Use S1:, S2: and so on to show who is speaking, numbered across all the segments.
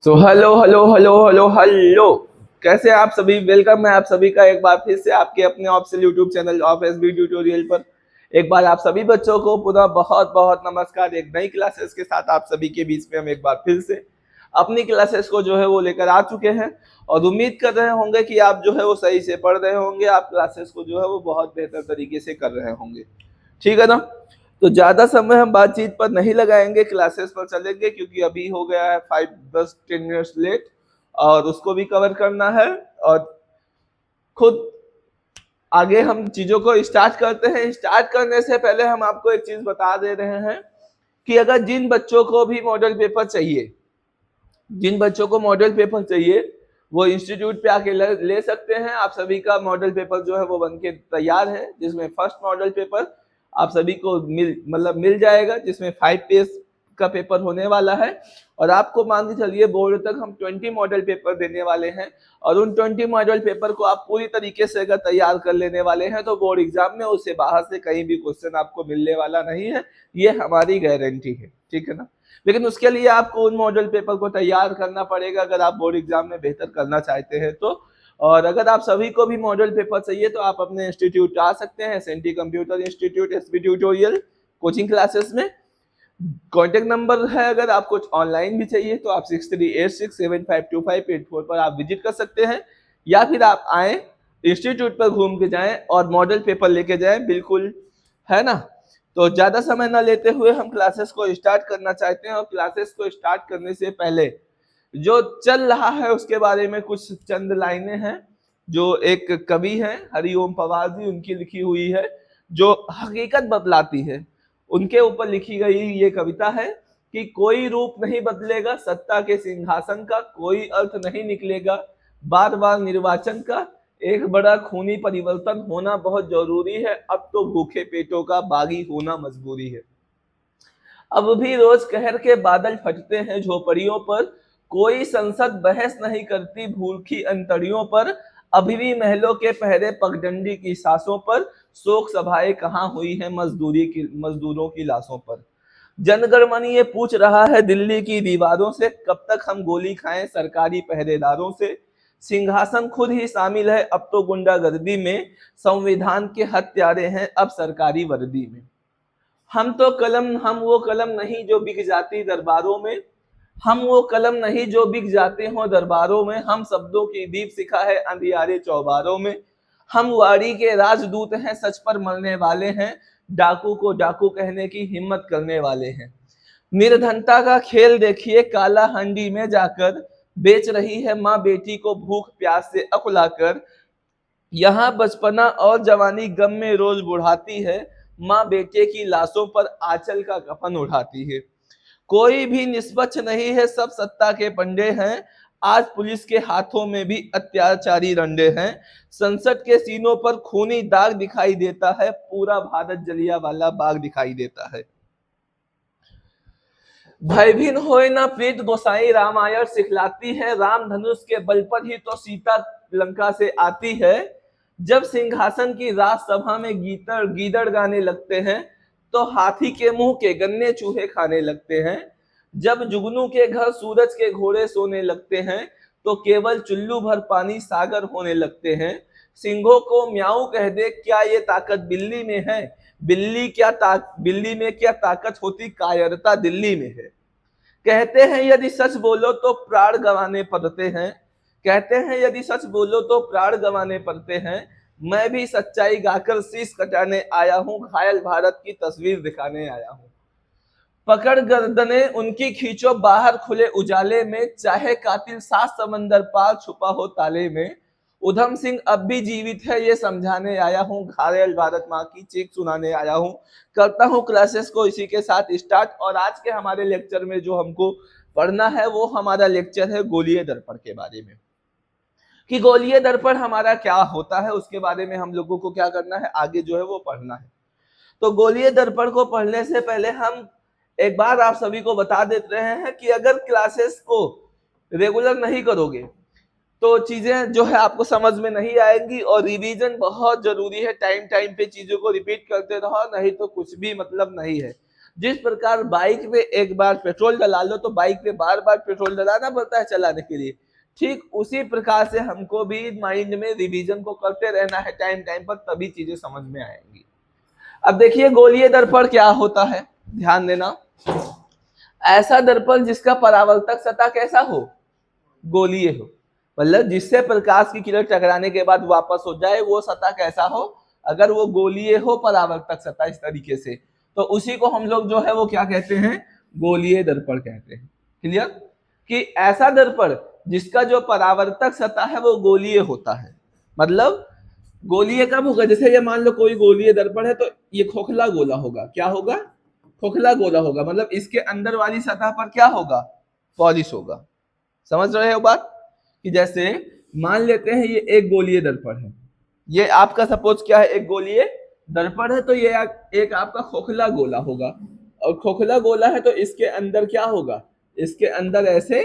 S1: तो hello hello hello hello hello. कैसे आप सभी? वेलकम है आप सभी का एक बार फिर से आपके अपने official YouTube channel of SB tutorial पर। एक बार आप सभी बच्चों को पुनः बहुत बहुत नमस्कार। एक नई क्लासेस के साथ आप सभी के बीच में हम एक बार फिर से अपनी क्लासेस को जो है वो लेकर आ चुके हैं और उम्मीद कर रहे होंगे कि आप जो है वो सही से पढ़ रहे होंगे, आप क्लासेस को जो है वो बहुत बेहतर तरीके से कर रहे होंगे। ठीक है ना? तो ज्यादा समय हम बातचीत पर नहीं लगाएंगे, क्लासेस पर चलेंगे क्योंकि अभी हो गया है 5-10 मिनट्स लेट और उसको भी कवर करना है। और खुद आगे हम चीजों को स्टार्ट करते हैं। स्टार्ट करने से पहले हम आपको एक चीज बता दे रहे हैं कि अगर जिन बच्चों को भी मॉडल पेपर चाहिए, जिन बच्चों को मॉडल पेपर चाहिए वो इंस्टीट्यूट पे आके ले सकते हैं। आप सभी का मॉडल पेपर जो है वो बनके तैयार है, जिसमें फर्स्ट मॉडल पेपर आप सभी को मिल जाएगा, जिसमें 5 पेज का पेपर होने वाला है। और आपको मान के चलिए बोर्ड तक हम 20 मॉडल पेपर देने वाले हैं और उन 20 मॉडल पेपर को आप पूरी तरीके से अगर तैयार कर लेने वाले हैं तो बोर्ड एग्जाम में उससे बाहर से कहीं भी क्वेश्चन आपको मिलने वाला नहीं है, ये हमारी गारंटी है। ठीक है ना? लेकिन उसके लिए आपको उन मॉडल पेपर को तैयार करना पड़ेगा अगर आप बोर्ड एग्जाम में बेहतर करना चाहते हैं तो। और अगर आप सभी को भी मॉडल पेपर चाहिए तो आप अपने इंस्टीट्यूट आ सकते हैं, SNT computer institute SB tutorial coaching classes में। कॉन्टेक्ट नंबर है, अगर आपको ऑनलाइन भी चाहिए तो आप 6386752584 पर आप विजिट कर सकते हैं, या फिर आप आए इंस्टीट्यूट पर घूम के जाएं और मॉडल पेपर लेके जाएं, बिल्कुल, है ना? तो ज्यादा समय ना लेते हुए हम क्लासेस को स्टार्ट करना चाहते हैं और क्लासेस को स्टार्ट करने से पहले जो चल रहा है उसके बारे में कुछ चंद लाइनें हैं जो एक कवि हैं हरिओम पवार जी, उनकी लिखी हुई है, जो हकीकत बतलाती है। उनके ऊपर लिखी गई ये कविता है कि कोई रूप नहीं बदलेगा सत्ता के सिंहासन का, कोई अर्थ नहीं निकलेगा बार बार निर्वाचन का, एक बड़ा खूनी परिवर्तन होना बहुत जरूरी है, अब तो भूखे पेटों का बागी होना मजबूरी है। अब भी रोज कहर के बादल फटते हैं झोपड़ियों पर, कोई संसद बहस नहीं करती भूखी अंतड़ियों पर, अभी भी महलों के पहरे पगडंडी की सांसों पर, शोक सभाएं कहाँ हुई है मजदूरों की लाशों पर। जनगणमन ये पूछ रहा है दिल्ली की दीवारों से, कब तक हम गोली खाएं सरकारी पहरेदारों से, सिंहासन खुद ही शामिल है अब तो गुंडागर्दी में, संविधान के हत्यारे हैं अब सरकारी वर्दी में। हम वो कलम नहीं जो बिक जाती दरबारों में, हम वो कलम नहीं जो बिक जाते हो दरबारों में, हम शब्दों की दीप सिखा है अंधियारे चौबारों में, हम वाड़ी के राजदूत हैं सच पर मरने वाले हैं, डाकू को डाकू कहने की हिम्मत करने वाले हैं। निर्धनता का खेल देखिए काला हंडी में जाकर, बेच रही है माँ बेटी को भूख प्यास से अकुलाकर, यहाँ बचपना और जवानी गम में रोज बुढ़ाती है, माँ बेटे की लाशों पर आंचल का कफन उठाती है। कोई भी निष्पक्ष नहीं है सब सत्ता के पंडे हैं, आज पुलिस के हाथों में भी अत्याचारी रंडे हैं, संसद के सीनों पर खूनी दाग दिखाई देता है, पूरा भारत जलियांवाला बाग दिखाई देता है। भयभीन होए ना प्रीत गोसाई रामायण सिखलाती है, राम धनुष के बल पर ही तो सीता लंका से आती है। जब सिंहासन की राजसभा में गीदड़ गाने लगते हैं तो हाथी के मुंह के गन्ने चूहे खाने लगते हैं। जब जुगनू के घर सूरज के घोड़े सोने लगते हैं तो केवल चुल्लू भर पानी सागर होने लगते हैं। सिंहों को म्याऊ कह दे क्या ये ताकत बिल्ली में है, बिल्ली में क्या ताकत होती कायरता दिल्ली में है। कहते हैं यदि सच बोलो तो प्राण गंवाने पड़ते हैं, कहते हैं यदि सच बोलो तो प्राण गंवाने पड़ते हैं, मैं भी सच्चाई गाकर शीश कटाने आया हूँ, घायल भारत की तस्वीर दिखाने आया हूँ। पकड़ गर्दने उनकी खींचो बाहर खुले उजाले में, चाहे कातिल 7 समंदर पार छुपा हो ताले में, उधम सिंह अब भी जीवित है ये समझाने आया हूँ, घायल भारत माँ की चीख सुनाने आया हूँ। करता हूँ क्लासेस को इसी के साथ स्टार्ट। और आज के हमारे लेक्चर में जो हमको पढ़ना है वो हमारा लेक्चर है गोलीय दर्पण के बारे में, कि गोलीय दर्पण हमारा क्या होता है, उसके बारे में हम लोगों को क्या करना है, आगे जो है वो पढ़ना है। तो गोलीय दर्पण को पढ़ने से पहले हम एक बार आप सभी को बता देते रहे हैं कि अगर क्लासेस को रेगुलर नहीं करोगे तो चीजें जो है आपको समझ में नहीं आएंगी, और रिवीजन बहुत जरूरी है। टाइम टाइम पे चीजों को रिपीट करते रहो, नहीं तो कुछ भी मतलब नहीं है। जिस प्रकार बाइक पे एक बार पेट्रोल डला लो तो बाइक पे बार बार पेट्रोल डलाना पड़ता है चलाने के लिए, ठीक उसी प्रकार से हमको भी माइंड में रिवीजन को करते रहना है टाइम टाइम पर, तभी चीजें समझ में आएंगी। अब देखिए गोलीय दर्पण क्या होता है, ध्यान देना। ऐसा दर्पण जिसका परावर्तक सतह कैसा हो, गोलीय हो, मतलब जिससे प्रकाश की किरण टकराने के बाद वापस हो जाए, वो सतह कैसा हो, अगर वो गोलीय हो परावर्तक सतह इस तरीके से, तो उसी को हम लोग जो है वो क्या कहते हैं, गोलीय दर्पण कहते हैं। क्लियर, कि ऐसा दर्पण जिसका जो परावर्तक सतह है वो गोलीय होता है। मतलब गोलीय कब होगा, जैसे ये मान लो कोई गोलीय दर्पण है तो ये खोखला गोला होगा, क्या होगा, खोखला गोला होगा, मतलब इसके अंदर वाली सतह पर क्या होगा, पॉलिश होगा। समझ रहे हो बात, कि जैसे मान लेते हैं ये एक गोलीय दर्पण है, ये आपका सपोज क्या है, एक गोलीय दर्पण है, तो ये एक आपका खोखला गोला होगा, और खोखला गोला है तो इसके अंदर क्या होगा, इसके अंदर ऐसे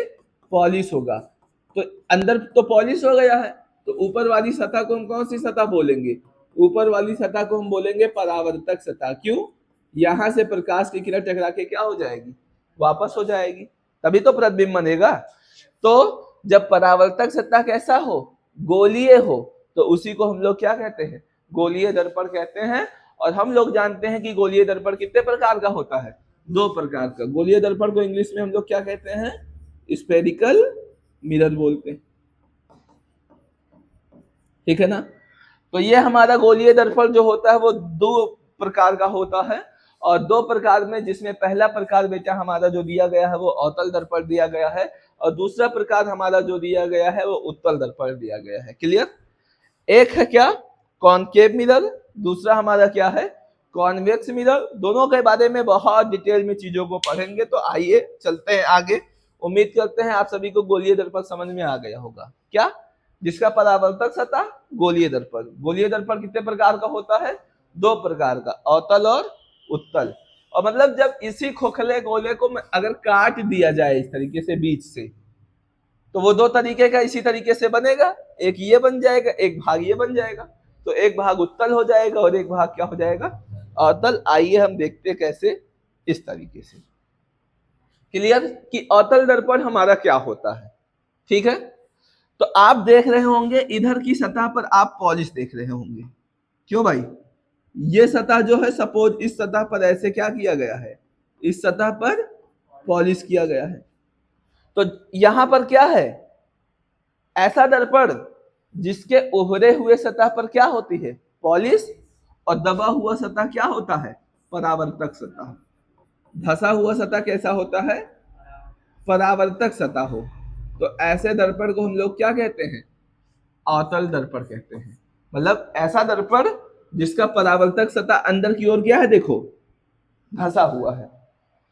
S1: पॉलिश होगा, तो अंदर तो पॉलिश हो गया है, तो ऊपर वाली सतह को हम कौन सी सतह बोलेंगे, ऊपर वाली सतह को हम बोलेंगे परावर्तक सतह। क्यों, यहां से प्रकाश की किरण टकरा के क्या हो जाएगी, वापस हो जाएगी, तभी तो प्रतिबिंब बनेगा। तो जब परावर्तक सतह कैसा हो, गोलीय हो, तो उसी को हम लोग क्या कहते हैं, गोलीय दर्पण कहते हैं। और हम लोग जानते हैं कि गोलीय दर्पण कितने प्रकार का होता है, दो प्रकार का। गोलीय दर्पण को इंग्लिश में हम लोग क्या कहते हैं, स्फेरिकल मिरर बोलते हैं, ठीक है ना। तो ये हमारा गोलीय दर्पण जो होता है वो दो प्रकार का होता है, और दो प्रकार में, जिसमें पहला प्रकार बेटा हमारा जो दिया गया है वो अवतल दर्पण दिया गया है, और दूसरा प्रकार हमारा जो दिया गया है वो उत्तल दर्पण दिया गया है। क्लियर, एक है क्या, कॉनकेव मिरर, दूसरा हमारा क्या है, कॉन्वेक्स मिरर। दोनों के बारे में बहुत डिटेल में चीजों को पढ़ेंगे, तो आइए चलते हैं आगे। उम्मीद करते हैं आप सभी को गोलीय दर्पण समझ में आ गया होगा, क्या, जिसका परावर्तक सतह गोलीय दर्पण। गोलीय दर्पण कितने प्रकार का होता है, दो प्रकार का, अवतल और उत्तल। और मतलब जब इसी खोखले गोले को अगर काट दिया जाए इस तरीके से बीच से, तो वो दो तरीके का इसी तरीके से बनेगा, एक ये बन जाएगा, एक भाग ये बन जाएगा, तो एक भाग उत्तल हो जाएगा और एक भाग क्या हो जाएगा, अवतल। आइए हम देखते कैसे, इस तरीके से। क्लियर, कि अवतल दर्पण हमारा क्या होता है, ठीक है। तो आप देख रहे होंगे इधर की सतह पर आप पॉलिश देख रहे होंगे, क्यों भाई, ये सतह जो है सपोज इस सतह पर ऐसे क्या किया गया है, इस सतह पर पॉलिश किया गया है, तो यहां पर क्या है, ऐसा दर्पण जिसके उभरे हुए सतह पर क्या होती है, पॉलिश, और दबा हुआ सतह क्या होता है, परावर्तक सतह। धसा हुआ सतह कैसा होता है, परावर्तक सतह हो, तो ऐसे दर्पण को हम लोग क्या कहते हैं, अवतल दर्पण कहते हैं। मतलब ऐसा दर्पण जिसका परावर्तक सतह अंदर की ओर क्या है, देखो धसा हुआ है,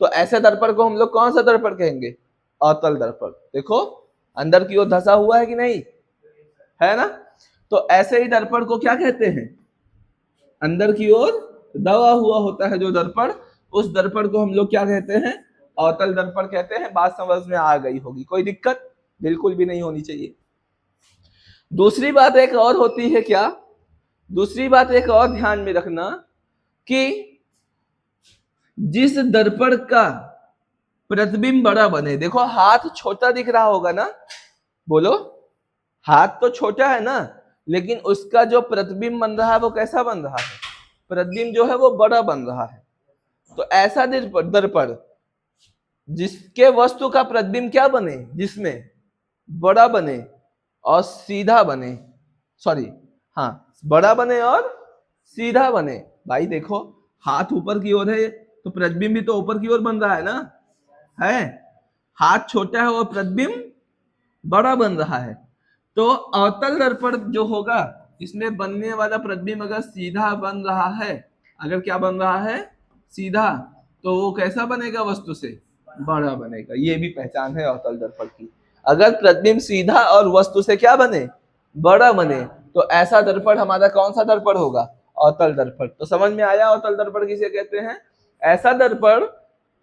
S1: तो ऐसे दर्पण को हम लोग कौन सा दर्पण कहेंगे, अवतल दर्पण। देखो अंदर की ओर धसा हुआ है कि नहीं है ना, तो ऐसे ही दर्पण को क्या कहते हैं, अंदर की ओर दबा हुआ होता है जो दर्पण, उस दर्पण को हम लोग क्या कहते हैं, अवतल दर्पण कहते हैं। बात समझ में आ गई होगी, कोई दिक्कत बिल्कुल भी नहीं होनी चाहिए। दूसरी बात एक और होती है, क्या, दूसरी बात एक और ध्यान में रखना, कि जिस दर्पण का प्रतिबिंब बड़ा बने, देखो हाथ छोटा दिख रहा होगा ना, बोलो, हाथ तो छोटा है ना, लेकिन उसका जो प्रतिबिंब बन रहा है वो कैसा बन रहा है, प्रतिबिंब जो है वो बड़ा बन रहा है। तो ऐसा दर्पण जिसके वस्तु का प्रतिबिंब क्या बने, जिसमें बड़ा बने और सीधा बने, सॉरी हाँ, बड़ा बने और सीधा बने। भाई देखो हाथ ऊपर की ओर है तो प्रतिबिंब भी तो ऊपर की ओर बन रहा है ना, है, हाथ छोटा है और प्रतिबिंब बड़ा बन रहा है। तो अवतल दर्पण जो होगा इसमें बनने वाला प्रतिबिंब अगर सीधा बन रहा है, अगर क्या बन रहा है, सीधा, तो वो कैसा बनेगा, वस्तु से बड़ा बनेगा। ये भी पहचान है अवतल दर्पण की, अगर प्रतिबिंब सीधा और वस्तु से क्या बने, बड़ा बने, तो ऐसा दर्पण हमारा कौन सा दर्पण होगा, अवतल दर्पण। तो समझ में आया अवतल दर्पण किसे कहते हैं, ऐसा दर्पण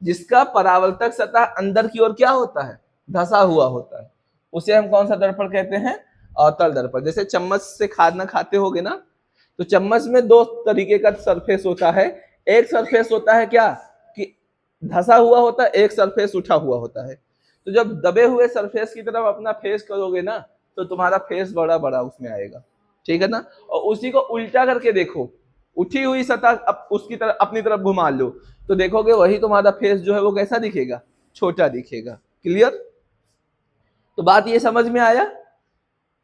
S1: जिसका परावर्तक सतह अंदर की ओर क्या होता है, धसा हुआ होता है, उसे हम कौन सा दर्पण कहते हैं, अवतल दर्पण। जैसे चम्मच से खाना खाते होगे ना, तो चम्मच में दो तरीके का सरफेस होता है, एक सरफेस होता है क्या, कि धसा हुआ होता है, एक सरफेस उठा हुआ होता है। तो जब दबे हुए सरफेस की तरफ अपना फेस करोगे ना तो तुम्हारा फेस बड़ा बड़ा उसमें आएगा, ठीक है ना। और उसी को उल्टा करके देखो, उठी हुई सतह उसकी तरफ अपनी तरफ घुमा लो तो देखोगे वही तुम्हारा फेस जो है वो कैसा दिखेगा, छोटा दिखेगा। क्लियर? तो बात ये समझ में आया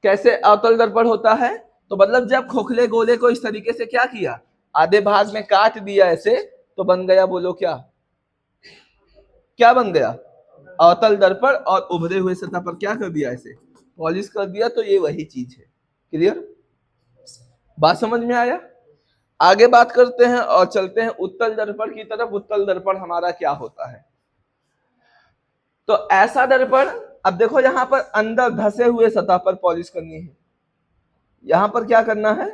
S1: कैसे अवतल दर्पण होता है। तो मतलब जब खोखले गोले को इस तरीके से क्या किया, आधे भाग में काट दिया ऐसे, तो बन गया, बोलो क्या क्या बन गया, अवतल दर्पण। और उभरे हुए सतह पर क्या कर दिया, ऐसे पॉलिश कर दिया, तो ये वही चीज है। क्लियर? बात समझ में आया? आगे बात करते हैं और चलते हैं उत्तल दर्पण की तरफ। उत्तल दर्पण हमारा क्या होता है? तो ऐसा दर्पण, अब देखो यहां पर अंदर धसे हुए सतह पर पॉलिश करनी है, यहां पर क्या करना है,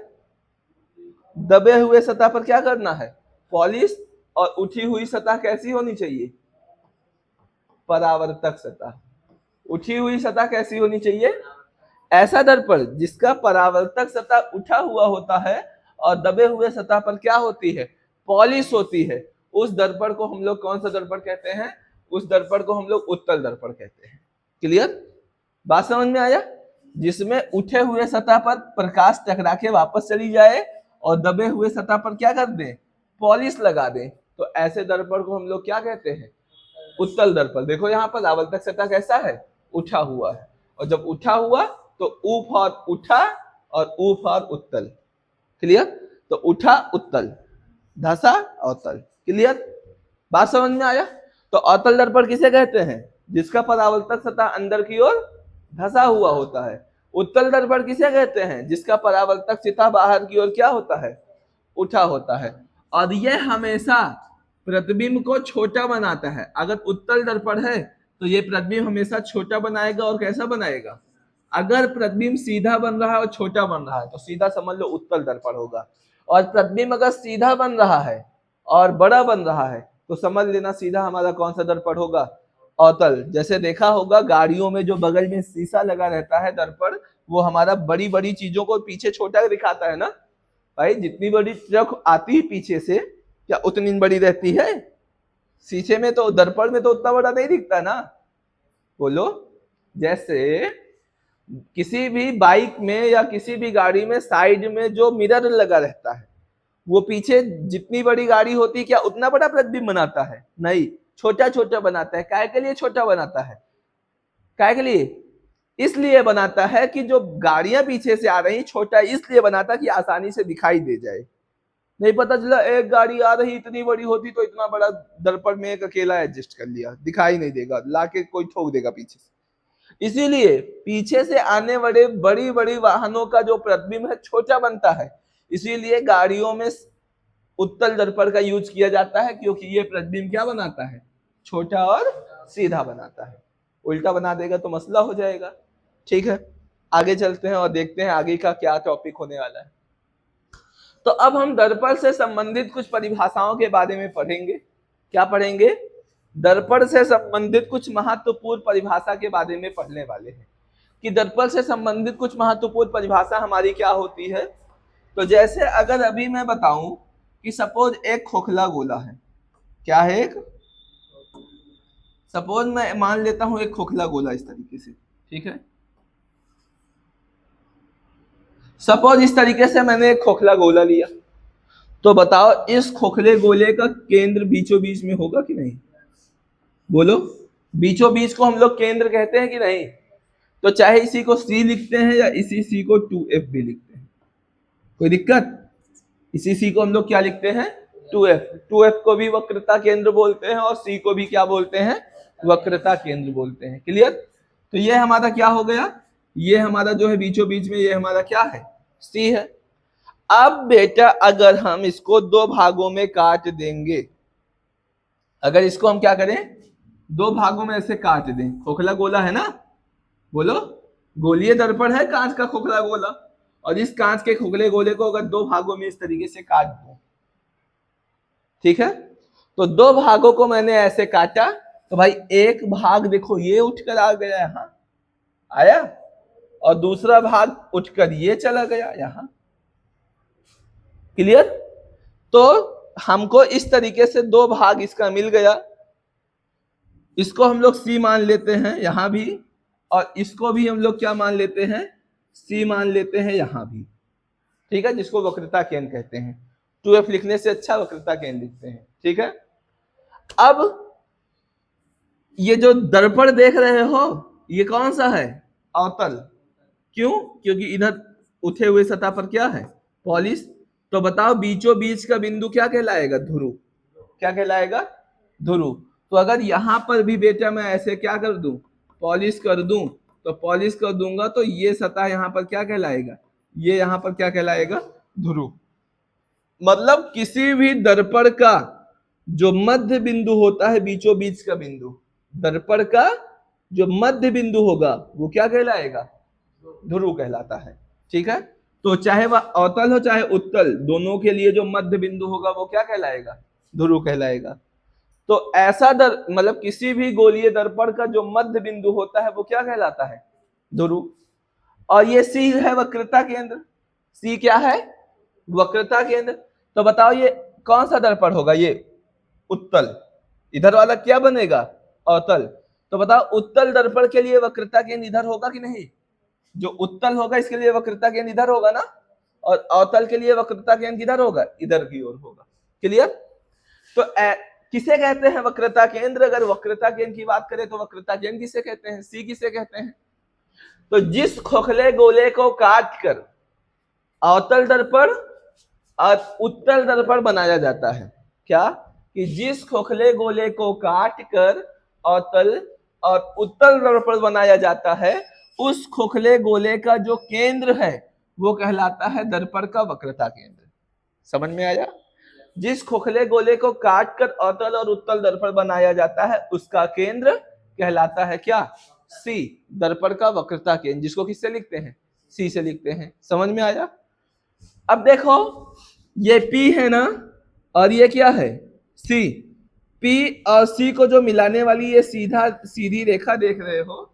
S1: दबे हुए सतह पर क्या करना है, पॉलिश। और उठी हुई सतह कैसी होनी चाहिए, परावर्तक सतह। उठी हुई सतह कैसी होनी चाहिए, ऐसा दर्पण जिसका परावर्तक सतह उठा हुआ होता है और दबे हुए सतह पर क्या होती है, पॉलिश होती है। उस दर्पण को हम लोग कौन सा दर्पण कहते हैं, उस दर्पण को हम लोग उत्तल दर्पण कहते हैं। क्लियर? बात समझ में आया? जिसमें उठे हुए सतह पर प्रकाश टकरा के वापस चली जाए और दबे हुए सतह पर क्या कर दें, पॉलिश लगा दें। तो ऐसे दर्पण को हम लोग क्या कहते हैं, उत्तल दर्पण। देखो यहाँ पर आवर्तक सतह कैसा है, उठा हुआ है, और जब उठा हुआ तो ऊ फॉर उठा और ऊ फॉर उत्तल। क्लियर? तो उठा उत्तल, धसा अवतल। क्लियर? बात समझ में आया? तो अवतल दर्पण किसे कहते हैं, जिसका परावर्तक सतह अंदर की ओर धसा हुआ होता है। उत्तल दर्पण किसे कहते हैं, जिसका परावर्तक सतह बाहर की ओर क्या होता है, उठा होता है। और यह हमेशा प्रतिबिंब को छोटा बनाता है। अगर उत्तल दर्पण है तो ये प्रतिबिंब हमेशा छोटा बनाएगा। और कैसा बनाएगा, अगर प्रतिबिंब सीधा बन रहा है और छोटा बन रहा है तो सीधा समझ लो उत्तल दर्पण होगा। और प्रतिबिंब अगर सीधा बन रहा है और बड़ा बन रहा है तो समझ लेना सीधा हमारा कौन सा दर्पण होगा, अवतल। जैसे देखा होगा गाड़ियों में जो बगल में शीशा लगा रहता है दर्पण, वो हमारा बड़ी बड़ी चीजों को पीछे छोटा दिखाता है ना भाई। जितनी बड़ी ट्रक आती है पीछे से क्या उतनी बड़ी रहती है, शीशे में तो, दर्पण में तो उतना बड़ा नहीं दिखता ना। बोलो, जैसे किसी भी बाइक में या किसी भी गाड़ी में साइड में जो मिरर लगा रहता है, वो पीछे जितनी बड़ी गाड़ी होती है क्या उतना बड़ा प्रतिबिंब बनाता है, नहीं, छोटा छोटा बनाता है। काय के लिए छोटा बनाता है, काय के लिए, इसलिए बनाता है कि जो गाड़ियां पीछे से आ रही, छोटा इसलिए बनाता कि आसानी से दिखाई दे जाए। नहीं पता चला एक गाड़ी आ रही इतनी बड़ी होती तो इतना बड़ा दर्पण में एक अकेला एडजस्ट कर लिया, दिखाई नहीं देगा, लाके कोई ठोक देगा पीछे से। इसीलिए पीछे से आने वाले बड़ी बड़ी वाहनों का जो प्रतिबिंब है छोटा बनता है। इसीलिए गाड़ियों में उत्तल दर्पण का यूज किया जाता है, क्योंकि ये प्रतिबिंब क्या बनाता है, छोटा और सीधा बनाता है। उल्टा बना देगा तो मसला हो जाएगा। ठीक है, आगे चलते हैं और देखते हैं आगे का क्या टॉपिक होने वाला है। तो अब हम दर्पण से संबंधित कुछ परिभाषाओं के बारे में पढ़ेंगे। क्या पढ़ेंगे, दर्पण से संबंधित कुछ महत्वपूर्ण परिभाषा के बारे में पढ़ने वाले हैं कि दर्पण से संबंधित कुछ महत्वपूर्ण परिभाषा हमारी क्या होती है। तो जैसे अगर अभी मैं बताऊं कि सपोज एक खोखला गोला है, क्या है, एक, सपोज मैं मान लेता हूं एक खोखला गोला इस तरीके से, ठीक है। सपोज इस तरीके से मैंने एक खोखला गोला लिया, तो बताओ इस खोखले गोले का केंद्र बीचों बीच में होगा कि नहीं, बोलो, बीचों बीच को हम लोग केंद्र कहते हैं कि नहीं। तो चाहे इसी को C लिखते हैं या इसी C को 2F भी लिखते हैं, कोई दिक्कत। इसी C को हम लोग क्या लिखते हैं, 2F। 2F को भी वक्रता केंद्र बोलते हैं और C को भी क्या बोलते हैं, वक्रता केंद्र बोलते हैं। क्लियर? तो ये हमारा क्या हो गया, ये हमारा जो है बीचों बीच में, ये हमारा क्या है, C है। अब बेटा अगर हम इसको दो भागों में काट देंगे, अगर इसको हम क्या करें, दो भागों में ऐसे काट दें, खोखला गोला है ना, बोलो, गोलीय दर्पण है कांच का खोखला गोला, और इस कांच के खोखले गोले को अगर दो भागों में इस तरीके से काट दूं, ठीक है। तो दो भागों को मैंने ऐसे काटा, तो भाई एक भाग देखो ये उठकर आ गया यहां आया, और दूसरा भाग उठकर ये चला गया यहां। क्लियर? तो हमको इस तरीके से दो भाग इसका मिल गया, इसको हम लोग सी मान लेते हैं यहां भी, और इसको भी हम लोग क्या मान लेते हैं, सी मान लेते हैं यहां भी, ठीक है, जिसको वक्रता केंद्र कहते हैं। 2f लिखने से अच्छा वक्रता केंद्र लिखते हैं, ठीक है। अब ये जो दर्पण देख रहे हो ये कौन सा है, अवतल। क्यों, क्योंकि इधर उठे हुए सतह पर क्या है, पॉलिश। तो बताओ बीचों बीच का बिंदु क्या कहलाएगा, ध्रुव। क्या कहलाएगा, ध्रुव। तो अगर यहां पर भी बेटा मैं ऐसे क्या कर दूं, पॉलिश कर दूं, तो पॉलिश कर दूंगा तो ये सतह यहां पर क्या कहलाएगा, ये यहां पर क्या कहलाएगा, ध्रुव। मतलब किसी भी दर्पण का जो मध्य बिंदु होता है, बीचों बीच का बिंदु, दर्पण का जो मध्य बिंदु होगा वो क्या कहलाएगा, ध्रुव कहलाता है, ठीक है। तो चाहे वह अवतल हो चाहे उत्तल, दोनों के लिए जो मध्य बिंदु होगा वो क्या कहलाएगा, ध्रुव कहलाएगा। तो ऐसा मतलब किसी भी गोलीय दर्पण का जो मध्य बिंदु होता है वो क्या कहलाता है, ध्रुव। और ये सी है वक्रता केंद्र, सी क्या है, वक्रता केंद्र। तो बताओ ये कौन सा दर्पण होगा, ये उत्तल, इधर वाला क्या बनेगा, अवतल। तो बताओ उत्तल दर्पण के लिए वक्रता केंद्र इधर होगा कि नहीं, जो उत्तल होगा इसके लिए वक्रता केंद्र इधर होगा ना, और अवतल के लिए वक्रता केंद्र किधर होगा, इधर की ओर होगा। क्लियर। तो किसे कहते हैं वक्रता केंद्र, अगर वक्रता केंद्र की बात करें तो वक्रता केंद्र किसे कहते हैं, सी किसे कहते हैं। तो जिस खोखले गोले को काट कर अवतल दर्पण और उत्तल दर्पण बनाया जाता है, क्या, कि जिस खोखले गोले को काट कर अवतल और उत्तल दर्पण बनाया जाता है, उस खोखले गोले का जो केंद्र है वो कहलाता है दर्पण का वक्रता केंद्र। समझ में आया। जिस खोखले गोले को काट कर अवतल और उत्तल दर्पण बनाया जाता है उसका केंद्र कहलाता है क्या, सी, दर्पण का वक्रता केंद्र, जिसको किससे लिखते हैं, सी से लिखते हैं। समझ में आया। अब देखो ये P है ना, और ये क्या है, C। P और C को जो मिलाने वाली ये सीधी रेखा देख रहे हो,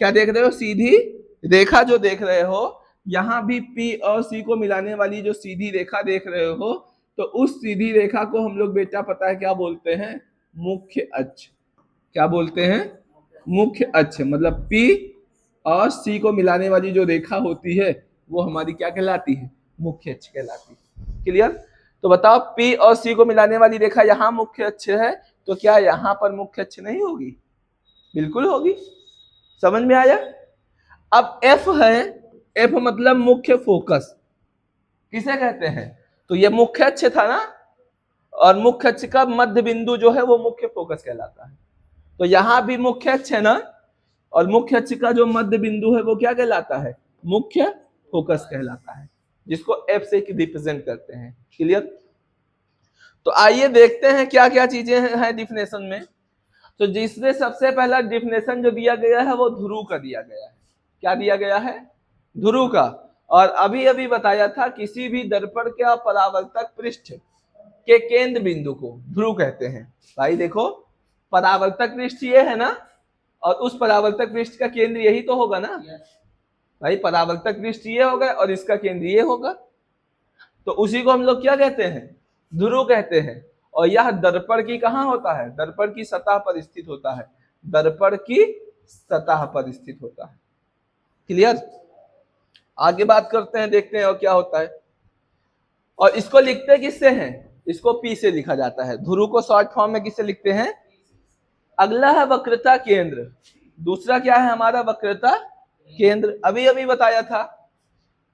S1: क्या देख रहे हो, सीधी रेखा जो देख रहे हो, यहां भी P और C को मिलाने वाली जो सीधी रेखा देख रहे हो, तो उस सीधी रेखा को हम लोग बेटा पता है क्या बोलते हैं, मुख्य अक्ष। क्या बोलते हैं, मुख्य अक्ष। मतलब P और C को मिलाने वाली जो रेखा होती है वो हमारी क्या कहलाती है, मुख्य अक्ष कहलाती है। क्लियर। तो बताओ P और C को मिलाने वाली रेखा यहाँ मुख्य अक्ष है, तो क्या यहाँ पर मुख्य अक्ष नहीं होगी, बिल्कुल होगी। समझ में आया। अब F है, F मतलब मुख्य फोकस, किसे कहते हैं, तो ये मुख्य अक्ष था ना, और मुख्य अक्ष का मध्य बिंदु जो है वो मुख्य फोकस कहलाता है। तो यहां भी मुख्य अक्ष है ना, और मुख्य अक्ष का जो मध्य बिंदु है वो क्या कहलाता है, मुख्य फोकस कहलाता है, जिसको F से रिप्रेजेंट करते हैं। क्लियर। तो आइए देखते हैं क्या क्या चीजें हैं डिफिनेशन में। तो जिसमें सबसे पहला डिफिनेशन जो दिया गया है वो ध्रुव का दिया गया है। क्या दिया गया है, ध्रुव का। और अभी अभी बताया था किसी भी दर्पण के परावर्तक पृष्ठ के केंद्र बिंदु को ध्रुव कहते हैं। भाई देखो परावर्तक पृष्ठ ये है ना, और उस परावर्तक पृष्ठ का केंद्र यही तो होगा ना भाई, परावर्तक पृष्ठ ये होगा और इसका केंद्र ये होगा, तो उसी को हम लोग क्या कहते हैं, ध्रुव कहते हैं। और यह दर्पण की कहाँ होता है, दर्पण की सतह पर स्थित होता है, दर्पण की सतह पर स्थित होता है। क्लियर। आगे बात करते हैं, देखते हैं और क्या होता है। और इसको लिखते किससे हैं, इसको P से लिखा जाता है। ध्रुव को शॉर्ट फॉर्म में किससे लिखते हैं। अगला है वक्रता केंद्र, दूसरा क्या है हमारा, वक्रता केंद्र। अभी अभी बताया था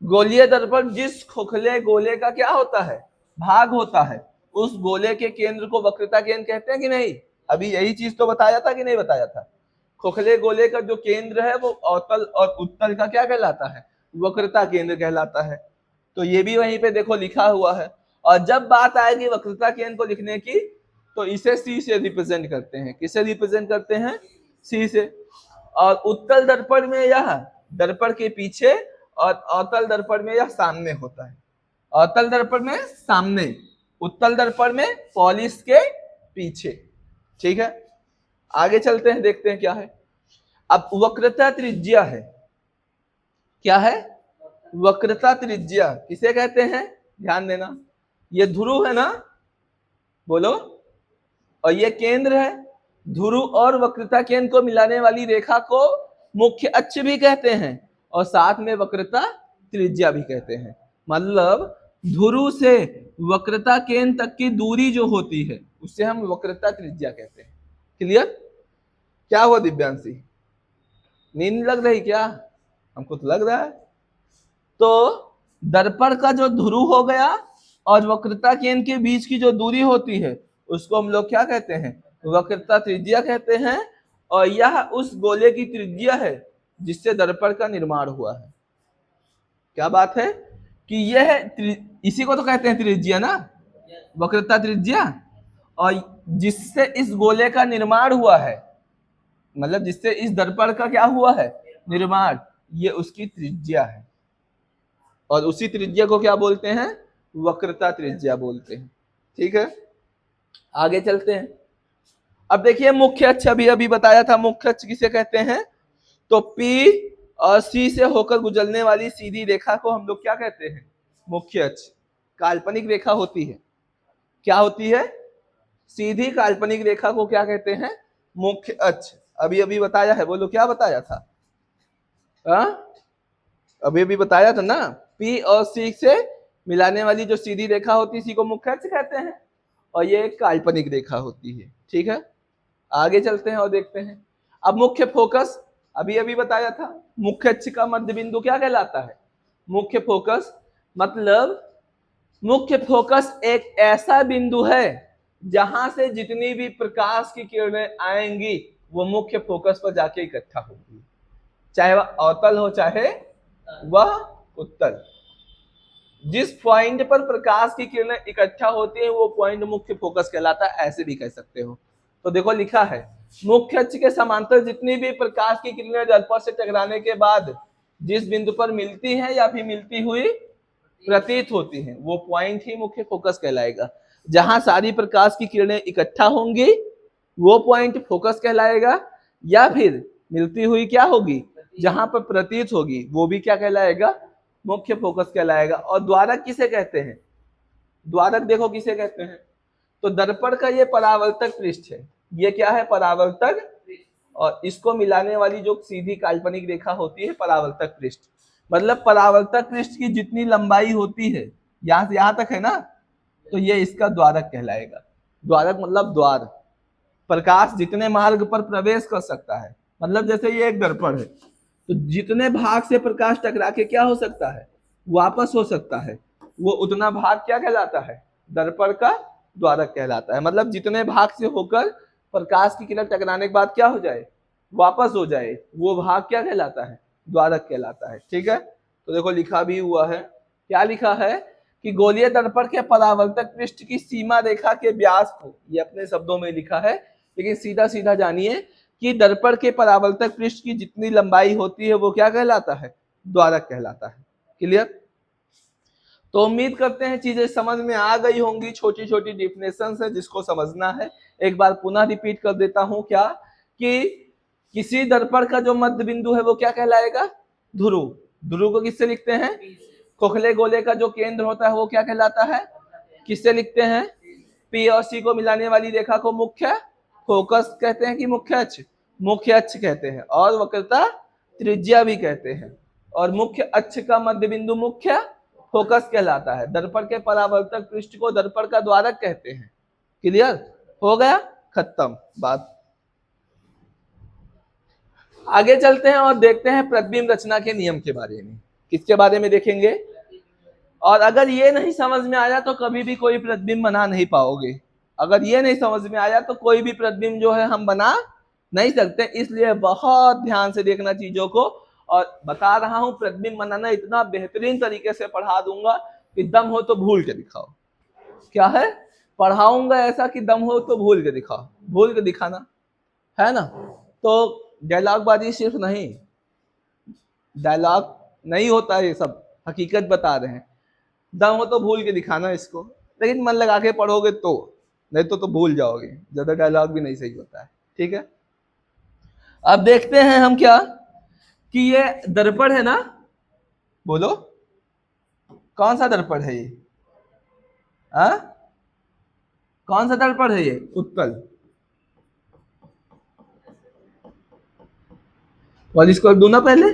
S1: गोलीय दर्पण जिस खोखले गोले का क्या होता है, भाग होता है, उस गोले के केंद्र को वक्रता केंद्र कहते हैं कि नहीं। अभी यही चीज तो बताया था कि नहीं बताया था। खोखले गोले का जो केंद्र है वो अवतल और उत्तल का क्या कहलाता है, वक्रता केंद्र कहलाता है। तो ये भी वहीं पे देखो लिखा हुआ है। और जब बात आएगी वक्रता केंद्र को लिखने की तो इसे सी से रिप्रेजेंट करते हैं। किसे रिप्रेजेंट करते हैं, सी से। और उत्तल दर्पण में यह दर्पण के पीछे और अवतल दर्पण में यह सामने होता है। अवतल दर्पण में सामने, उत्तल दर्पण में पॉलिश के पीछे। ठीक है, आगे चलते हैं, देखते हैं क्या है। अब वक्रता त्रिज्या है, क्या है, वक्रता त्रिज्या किसे कहते हैं, ध्यान देना। ये ध्रुव है ना, बोलो, और ये केंद्र है, ध्रुव और वक्रता केंद्र को मिलाने वाली रेखा को मुख्य अक्ष भी कहते हैं और साथ में वक्रता त्रिज्या भी कहते हैं। मतलब ध्रुव से वक्रता केंद्र तक की दूरी जो होती है उससे हम वक्रता त्रिज्या कहते हैं। क्लियर? क्या हुआ दिव्यांशी, नींद लग रही क्या? हमको तो लग रहा है। तो दर्पण का जो ध्रुव हो गया और वक्रता केंद्र के बीच की जो दूरी होती है उसको हम लोग क्या कहते हैं? वक्रता त्रिज्या कहते हैं। और यह उस गोले की त्रिज्या है जिससे दर्पण का निर्माण हुआ है। क्या बात है कि यह इसी को तो कहते हैं त्रिज्या ना, वक्रता त्रिज्या। और जिससे इस गोले का निर्माण हुआ है, मतलब जिससे इस दर्पण का क्या हुआ है? निर्माण, ये उसकी त्रिज्या है। और उसी त्रिज्या को क्या बोलते हैं? वक्रता त्रिज्या बोलते हैं। ठीक है, आगे चलते हैं। अब देखिए मुख्य अक्ष अभी बताया था, मुख्य अक्ष किसे कहते हैं? तो P और C से होकर गुजरने वाली सीधी रेखा को हम लोग क्या कहते हैं? मुख्य अक्ष। काल्पनिक रेखा होती है, क्या होती है? सीधी काल्पनिक रेखा को क्या कहते हैं? मुख्य अक्ष। अभी बताया है, बोलो क्या बताया था? अभी बताया था ना, P और C से मिलाने वाली जो सीधी रेखा होती है इसी को मुख्य अक्ष कहते हैं और ये एक काल्पनिक रेखा होती है। ठीक है, आगे चलते हैं और देखते हैं। अब मुख्य फोकस, अभी बताया था, मुख्य अक्ष का मध्य बिंदु क्या कहलाता है? मुख्य फोकस। मतलब मुख्य फोकस एक ऐसा बिंदु है जहां से जितनी भी प्रकाश की किरणें आएंगी वो मुख्य फोकस पर जाके इकट्ठा होगी, चाहे वह अवतल हो चाहे वह उत्तल। जिस पॉइंट पर प्रकाश की किरणें इकट्ठा होती है वो पॉइंट मुख्य फोकस कहलाता है, ऐसे भी कह सकते हो। तो देखो लिखा है, मुख्य अक्ष के समांतर जितनी भी प्रकाश की किरणें दर्पण से टकराने के बाद जिस बिंदु पर मिलती हैं या फिर मिलती हुई प्रतीत होती हैं वो पॉइंट ही मुख्य फोकस कहलाएगा। जहां सारी प्रकाश की किरणें इकट्ठा होंगी वो पॉइंट फोकस कहलाएगा, या फिर मिलती हुई क्या होगी? जहां पर प्रतीत होगी वो भी क्या कहलाएगा? मुख्य फोकस कहलाएगा। और द्वारक किसे कहते हैं? द्वारक देखो किसे कहते हैं? तो दर्पण का ये परावर्तक पृष्ठ है, ये क्या है? परावर्तक। और इसको मिलाने वाली जो सीधी काल्पनिक रेखा होती है परावर्तक पृष्ठ। मतलब परावर्तक पृष्ठ की जितनी लंबाई होती है यहां से यहां तक है ना, तो ये इसका द्वारक कहलाएगा। द्वारक मतलब द्वार, प्रकाश जितने मार्ग पर प्रवेश कर सकता है। मतलब जैसे ये एक दर्पण है तो जितने भाग से प्रकाश टकरा के क्या हो सकता है? वापस हो सकता है, वो उतना भाग क्या कहलाता है? दर्पण का द्वारक कहलाता है। मतलब जितने भाग से होकर प्रकाश की किरण टकराने के बाद क्या हो जाए? वापस हो जाए, वो भाग क्या कहलाता है? द्वारक कहलाता है। ठीक है, तो देखो लिखा भी हुआ है, क्या लिखा है कि गोलीय दर्पण के परावर्तक पृष्ठ की सीमा रेखा के व्यास को, ये अपने शब्दों में लिखा है लेकिन सीधा सीधा जानिए कि दर्पण के परावर्तक पृष्ठ की जितनी लंबाई होती है वो क्या कहलाता है? द्वारक कहलाता है। क्लियर? तो उम्मीद करते हैं चीजें समझ में आ गई होंगी, छोटी छोटी डिफिनेशंस है जिसको समझना है। एक बार पुनः रिपीट कर देता हूं, क्या कि किसी दर्पण का जो मध्य बिंदु है वो क्या कहलाएगा? ध्रुव। ध्रुव को किससे लिखते हैं? खोखले गोले का जो केंद्र होता है वो क्या कहलाता है? किससे लिखते हैं? P और C को मिलाने वाली रेखा को मुख्य फोकस कहते हैं कि मुख्य अक्ष? मुख्य अक्ष कहते हैं। और वक्रता त्रिज्या भी कहते हैं। और मुख्य अक्ष का मध्य बिंदु मुख्य फोकस कहलाता है। दर्पण के परावर्तक पृष्ठ को दर्पण का द्वारक कहते हैं। क्लियर? हो गया, खत्म बात। आगे चलते हैं और देखते हैं प्रतिबिंब रचना के नियम के बारे में। किसके बारे में देखेंगे? और अगर ये नहीं समझ में आया तो कभी भी कोई प्रतिबिंब बना नहीं पाओगे। अगर ये नहीं समझ में आया तो कोई भी प्रतिबिंब जो है हम बना नहीं सकते। इसलिए बहुत ध्यान से देखना चीजों को। और बता रहा हूं प्रतिबिंब बनाना इतना बेहतरीन तरीके से पढ़ा दूंगा कि दम हो तो भूल के दिखाओ। क्या है? पढ़ाऊंगा ऐसा कि दम हो तो भूल के दिखाओ। भूल के दिखाना है ना। तो डायलॉगबाजी सिर्फ नहीं, डायलॉग नहीं होता है, ये सब हकीकत बता रहे हैं। दम हो तो भूल के दिखाना इसको, लेकिन मन लगा के पढ़ोगे तो, नहीं तो भूल जाओगे। ज्यादा डायलॉग भी नहीं सही होता है। ठीक है, अब देखते हैं हम क्या कि ये दर्पण है ना, बोलो कौन सा दर्पण है ये? कौन सा दर्पण है ये? उत्तल। पॉली स्क्वायर दू ना पहले,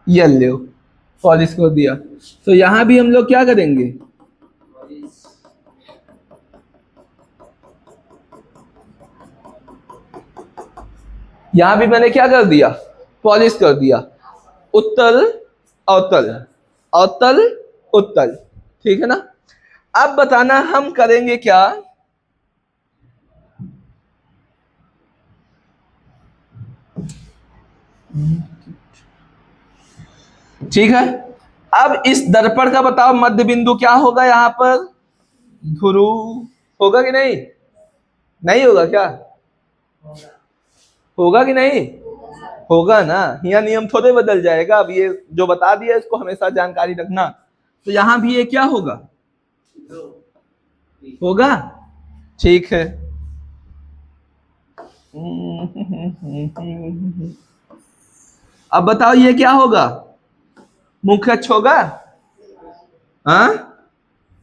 S1: ये लो पॉली स्क्वायर दिया। तो यहां भी हम लोग क्या करेंगे, यहां भी मैंने क्या कर दिया, पॉलिश कर दिया। उत्तल अवतल, अवतल उत्तल, ठीक है ना। अब बताना हम करेंगे क्या, ठीक है। अब इस दर्पण का बताओ मध्य बिंदु क्या होगा, यहां पर ध्रुव होगा कि नहीं, नहीं होगा क्या, होगा कि नहीं, होगा ना। यहाँ नियम थोड़े बदल जाएगा, अब ये जो बता दिया इसको हमेशा जानकारी रखना। तो यहां भी ये क्या होगा, होगा, ठीक है। अब बताओ ये क्या होगा, मुख्य अक्ष होगा, हाँ,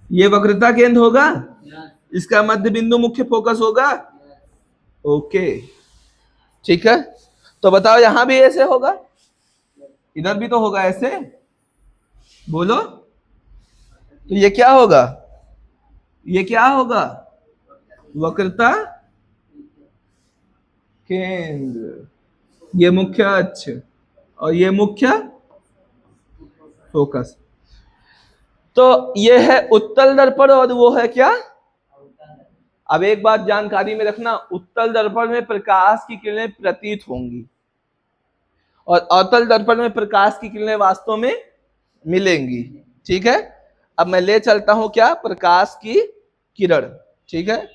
S1: ये वक्रता केंद्र होगा, इसका मध्य बिंदु मुख्य फोकस होगा, ओके, ठीक है। तो बताओ यहां भी ऐसे होगा, इधर भी तो होगा ऐसे, बोलो। तो ये क्या होगा, ये क्या होगा, वक्रता केंद्र, ये मुख्य अक्ष और ये मुख्य फोकस। तो ये है उत्तल दर्पण और वो है क्या, अब एक बात जानकारी में रखना, उत्तल दर्पण में प्रकाश की किरणें प्रतीत होंगी और अवतल दर्पण में प्रकाश की किरणें वास्तव में मिलेंगी, ठीक है। अब मैं ले चलता हूं क्या, प्रकाश की किरण, ठीक है,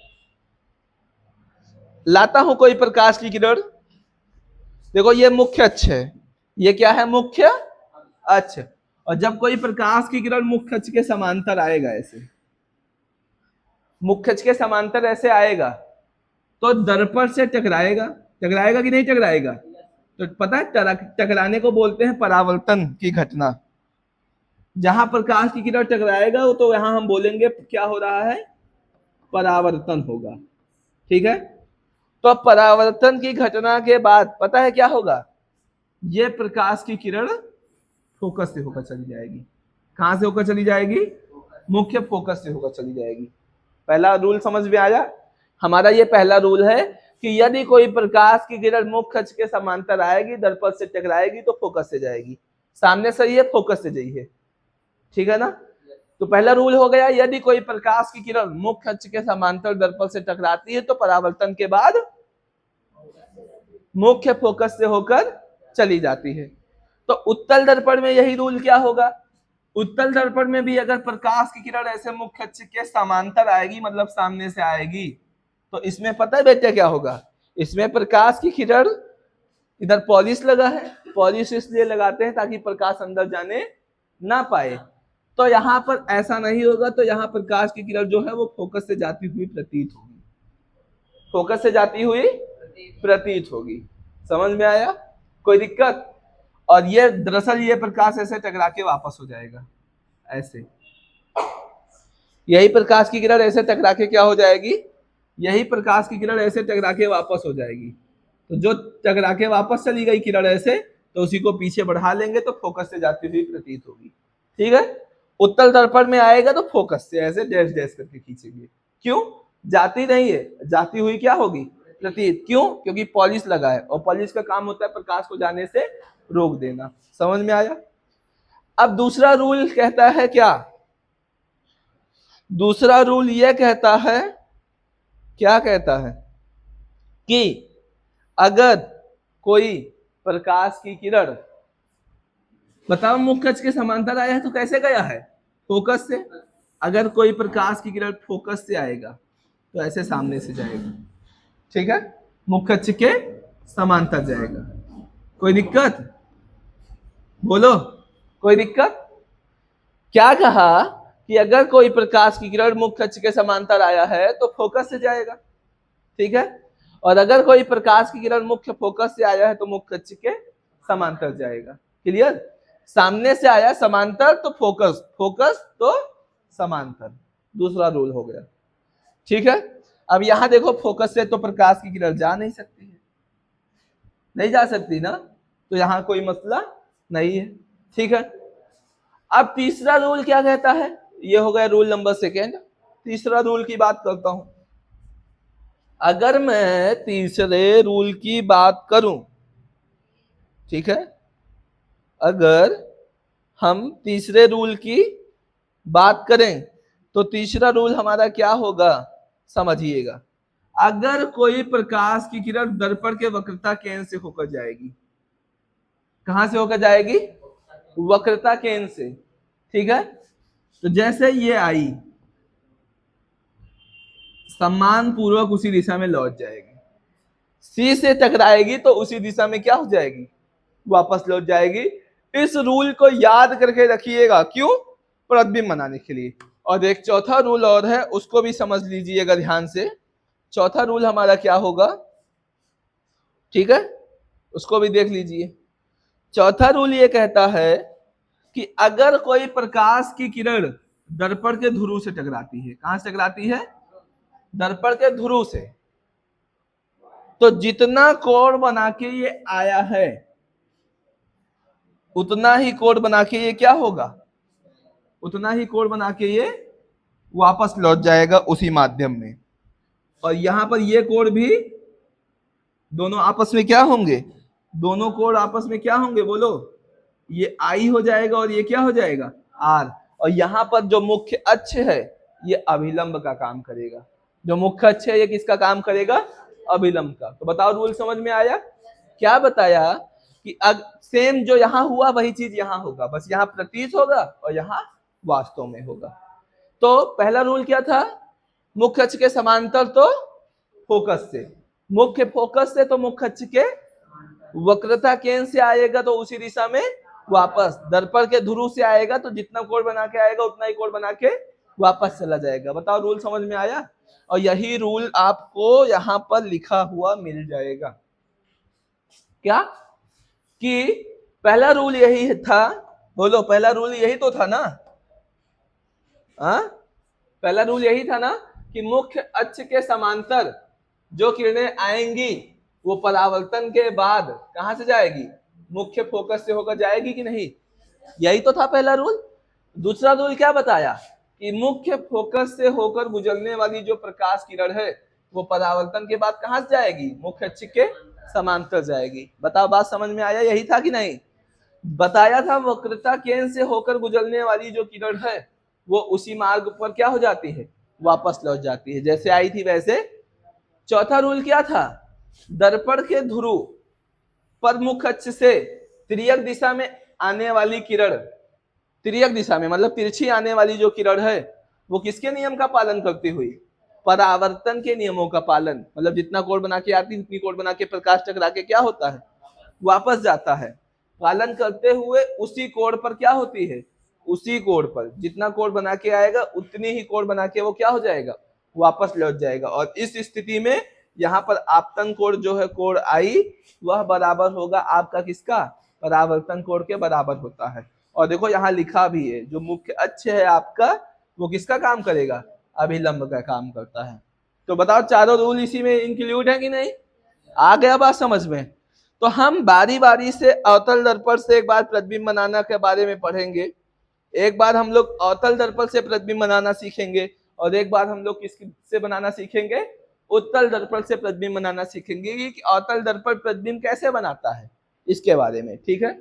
S1: लाता हूं कोई प्रकाश की किरण। देखो ये मुख्य अक्ष है, ये क्या है, मुख्य अक्ष। और जब कोई प्रकाश की किरण मुख्य अक्ष के समांतर आएगा, ऐसे मुख्य अक्ष के समांतर ऐसे आएगा, तो दर्पण से टकराएगा, टकराएगा कि नहीं टकराएगा, तो पता है टकराने को बोलते हैं परावर्तन की घटना। जहां प्रकाश की किरण टकराएगा तो यहां हम बोलेंगे क्या हो रहा है, परावर्तन होगा, ठीक है। तो परावर्तन की घटना के बाद पता है क्या होगा, ये प्रकाश की किरण फोकस से होकर चली जाएगी, कहां से होकर चली जाएगी, मुख्य फोकस से होकर चली जाएगी। पहला रूल समझ में आया, हमारा ये पहला रूल है कि यदि कोई प्रकाश की किरण मुख्य अक्ष के समांतर आएगी, दर्पण से टकराएगी तो फोकस से जाएगी, सामने से ये फोकस से जाइए, ठीक है ना। तो पहला रूल हो गया, यदि कोई प्रकाश की किरण मुख्य अक्ष के समांतर दर्पण से टकराती है तो परावर्तन के बाद मुख्य फोकस से होकर चली जाती है। तो उत्तल दर्पण में यही रूल क्या होगा, उत्तल दर्पण में भी अगर प्रकाश की किरण ऐसे मुख्य अक्ष के समांतर आएगी, मतलब सामने से आएगी, तो इसमें पता है बेटा क्या होगा, इसमें प्रकाश की किरण, इधर पॉलिश लगा है, पॉलिश इसलिए लगाते हैं ताकि प्रकाश अंदर जाने ना पाए, तो यहां पर ऐसा नहीं होगा। तो यहां प्रकाश की किरण जो है वो फोकस से जाती हुई प्रतीत होगी, फोकस से जाती हुई प्रतीत होगी, समझ में आया, कोई दिक्कत। और ये दरअसल ये प्रकाश ऐसे टकरा के वापस हो जाएगा, ऐसे, यही प्रकाश की किरण ऐसे टकरा के क्या हो जाएगी, यही प्रकाश की किरण ऐसे टकरा के वापस हो जाएगी। तो जो टकरा के वापस चली गई किरण ऐसे, तो उसी को पीछे बढ़ा लेंगे तो फोकस से जाती हुई प्रतीत होगी, ठीक है। उत्तल दर्पण में आएगा तो फोकस से ऐसे डैश डैश करके खींचेंगे, क्यों, जाती नहीं है, जाती हुई क्या होगी, प्रतीत, क्यों, क्योंकि पॉलिश लगा है और पॉलिश का काम होता है प्रकाश को जाने से रोक देना, समझ में आया। अब दूसरा रूल कहता है क्या, दूसरा रूल यह कहता है, क्या कहता है कि अगर कोई प्रकाश की किरण, बताओ मुख्य अक्ष के समांतर आया है तो कैसे गया है, फोकस से। अगर कोई प्रकाश की किरण फोकस से आएगा तो ऐसे सामने से जाएगा, ठीक है, मुख्य अक्ष के समांतर जाएगा, कोई दिक्कत, बोलो, कोई दिक्कत। क्या कहा कि अगर कोई प्रकाश की किरण मुख्य अक्ष के समांतर आया है तो फोकस से जाएगा, ठीक है, और अगर कोई प्रकाश की किरण मुख्य फोकस से आया है तो मुख्य अक्ष के समांतर जाएगा, क्लियर। सामने से आया समांतर तो फोकस, फोकस तो समांतर, दूसरा रूल हो गया, ठीक है। अब यहां देखो फोकस से तो प्रकाश की किरण जा नहीं सकती है, नहीं जा सकती ना, तो यहां कोई मसला नहीं है। ठीक है, अब तीसरा रूल क्या कहता है, ये हो गया रूल नंबर सेकेंड। तीसरा रूल की बात करता हूं। अगर मैं तीसरे रूल की बात करूं, ठीक है, अगर हम तीसरे रूल की बात करें तो तीसरा रूल हमारा क्या होगा, समझिएगा। अगर कोई प्रकाश की किरण दर्पण के वक्रता केंद्र से होकर जाएगी, कहां से होकर जाएगी, वक्रता केंद्र से, ठीक है, तो जैसे ये आई, सम्मान पूर्वक उसी दिशा में लौट जाएगी, सी से टकराएगी तो उसी दिशा में क्या हो जाएगी, वापस लौट जाएगी। इस रूल को याद करके रखिएगा, क्यों, प्रतिबिंब बनाने के लिए। और एक चौथा रूल और है, उसको भी समझ लीजिएगा ध्यान से। चौथा रूल हमारा क्या होगा, ठीक है, उसको भी देख लीजिए। चौथा रूल ये कहता है कि अगर कोई प्रकाश की किरण दर्पण के ध्रुव से टकराती है, कहां से टकराती है, दर्पण के ध्रुव से, तो जितना कोण बना के ये आया है उतना ही कोण बना के ये क्या होगा, उतना ही कोण बना के ये वापस लौट जाएगा उसी माध्यम में। और यहां पर ये कोण भी दोनों आपस में क्या होंगे, दोनों कोण आपस में क्या होंगे, बोलो, ये आई हो जाएगा और ये क्या हो जाएगा, आर। और यहां पर जो मुख्य अक्ष है ये अभिलंब का काम करेगा, जो मुख्य अक्ष है ये किसका काम करेगा, अभिलंब का। तो बताओ रूल समझ में आया। क्या बताया कि सेम जो यहां हुआ वही चीज यहां होगा, बस यहां प्रतीत होगा और यहां वास्तव में होगा। तो पहला रूल क्या था, मुख्य अक्ष के समांतर तो फोकस से, मुख्य फोकस से तो मुख्य अक्ष के वक्रता केंद्र से आएगा तो उसी दिशा में वापस, दर्पण के ध्रुव से आएगा तो जितना कोण बना के आएगा उतना ही कोण बना के वापस चला जाएगा। बताओ रूल समझ में आया। और यही रूल आपको यहां पर लिखा हुआ मिल जाएगा, क्या, कि पहला रूल यही था, बोलो पहला रूल यही तो था ना, हाँ, पहला रूल यही था ना कि मुख्य अक्ष के समांतर जो किरणें आएंगी वो परावर्तन के बाद कहां से जाएगी, मुख्य फोकस से होकर जाएगी कि नहीं, यही तो था पहला रूल। दूसरा रूल क्या बताया कि मुख्य फोकस से होकर गुजरने वाली जो प्रकाश किरण है वो परावर्तन के बाद कहां से जाएगी, मुख्य अक्ष के समांतर जाएगी। बताओ बात समझ में आया, यही था कि नहीं। बताया था वक्रता केंद्र से होकर गुजरने वाली जो किरण है वो उसी मार्ग पर क्या हो जाती है, वापस लौट जाती है, जैसे आई थी वैसे। चौथा रूल क्या था, दर्पण के ध्रुव पर मुख्य अक्ष से तिर्यक दिशा में आने वाली किरण, तिर्यक दिशा में मतलब तिरछी आने वाली जो किरण है वो किसके नियम का पालन करती हुई, परावर्तन के नियमों का पालन, मतलब जितना कोण बना के आती उतनी कोण बना के प्रकाश टकरा के क्या होता है, वापस जाता है, पालन करते हुए उसी कोण पर क्या होती है, उसी कोण पर जितना कोण बना के आएगा उतनी ही कोण बना के वो क्या हो जाएगा, वापस लौट जाएगा। और इस स्थिति में यहाँ पर आपतन कोण जो है कोण आई वह बराबर होगा आपका किसका, परावर्तन कोण के बराबर होता है। और देखो यहाँ लिखा भी है जो मुख्य अक्ष है आपका वो किसका काम करेगा, अभिलंब का काम करता है। तो बताओ चारों रूल इसी में इंक्लूड है कि नहीं, आ गया बात समझ में। तो हम बारी बारी से अवतल दर्पण से एक बार प्रतिबिंब बनाना के बारे में पढ़ेंगे, एक बार हम लोग अवतल दर्पण से प्रतिबिंब बनाना सीखेंगे और एक बार हम लोग किससे बनाना सीखेंगे, उत्तल दर्पण से प्रतिबिंब बनाना सीखेंगे कि अवतल दर्पण प्रतिबिंब कैसे बनाता है इसके बारे में। ठीक है,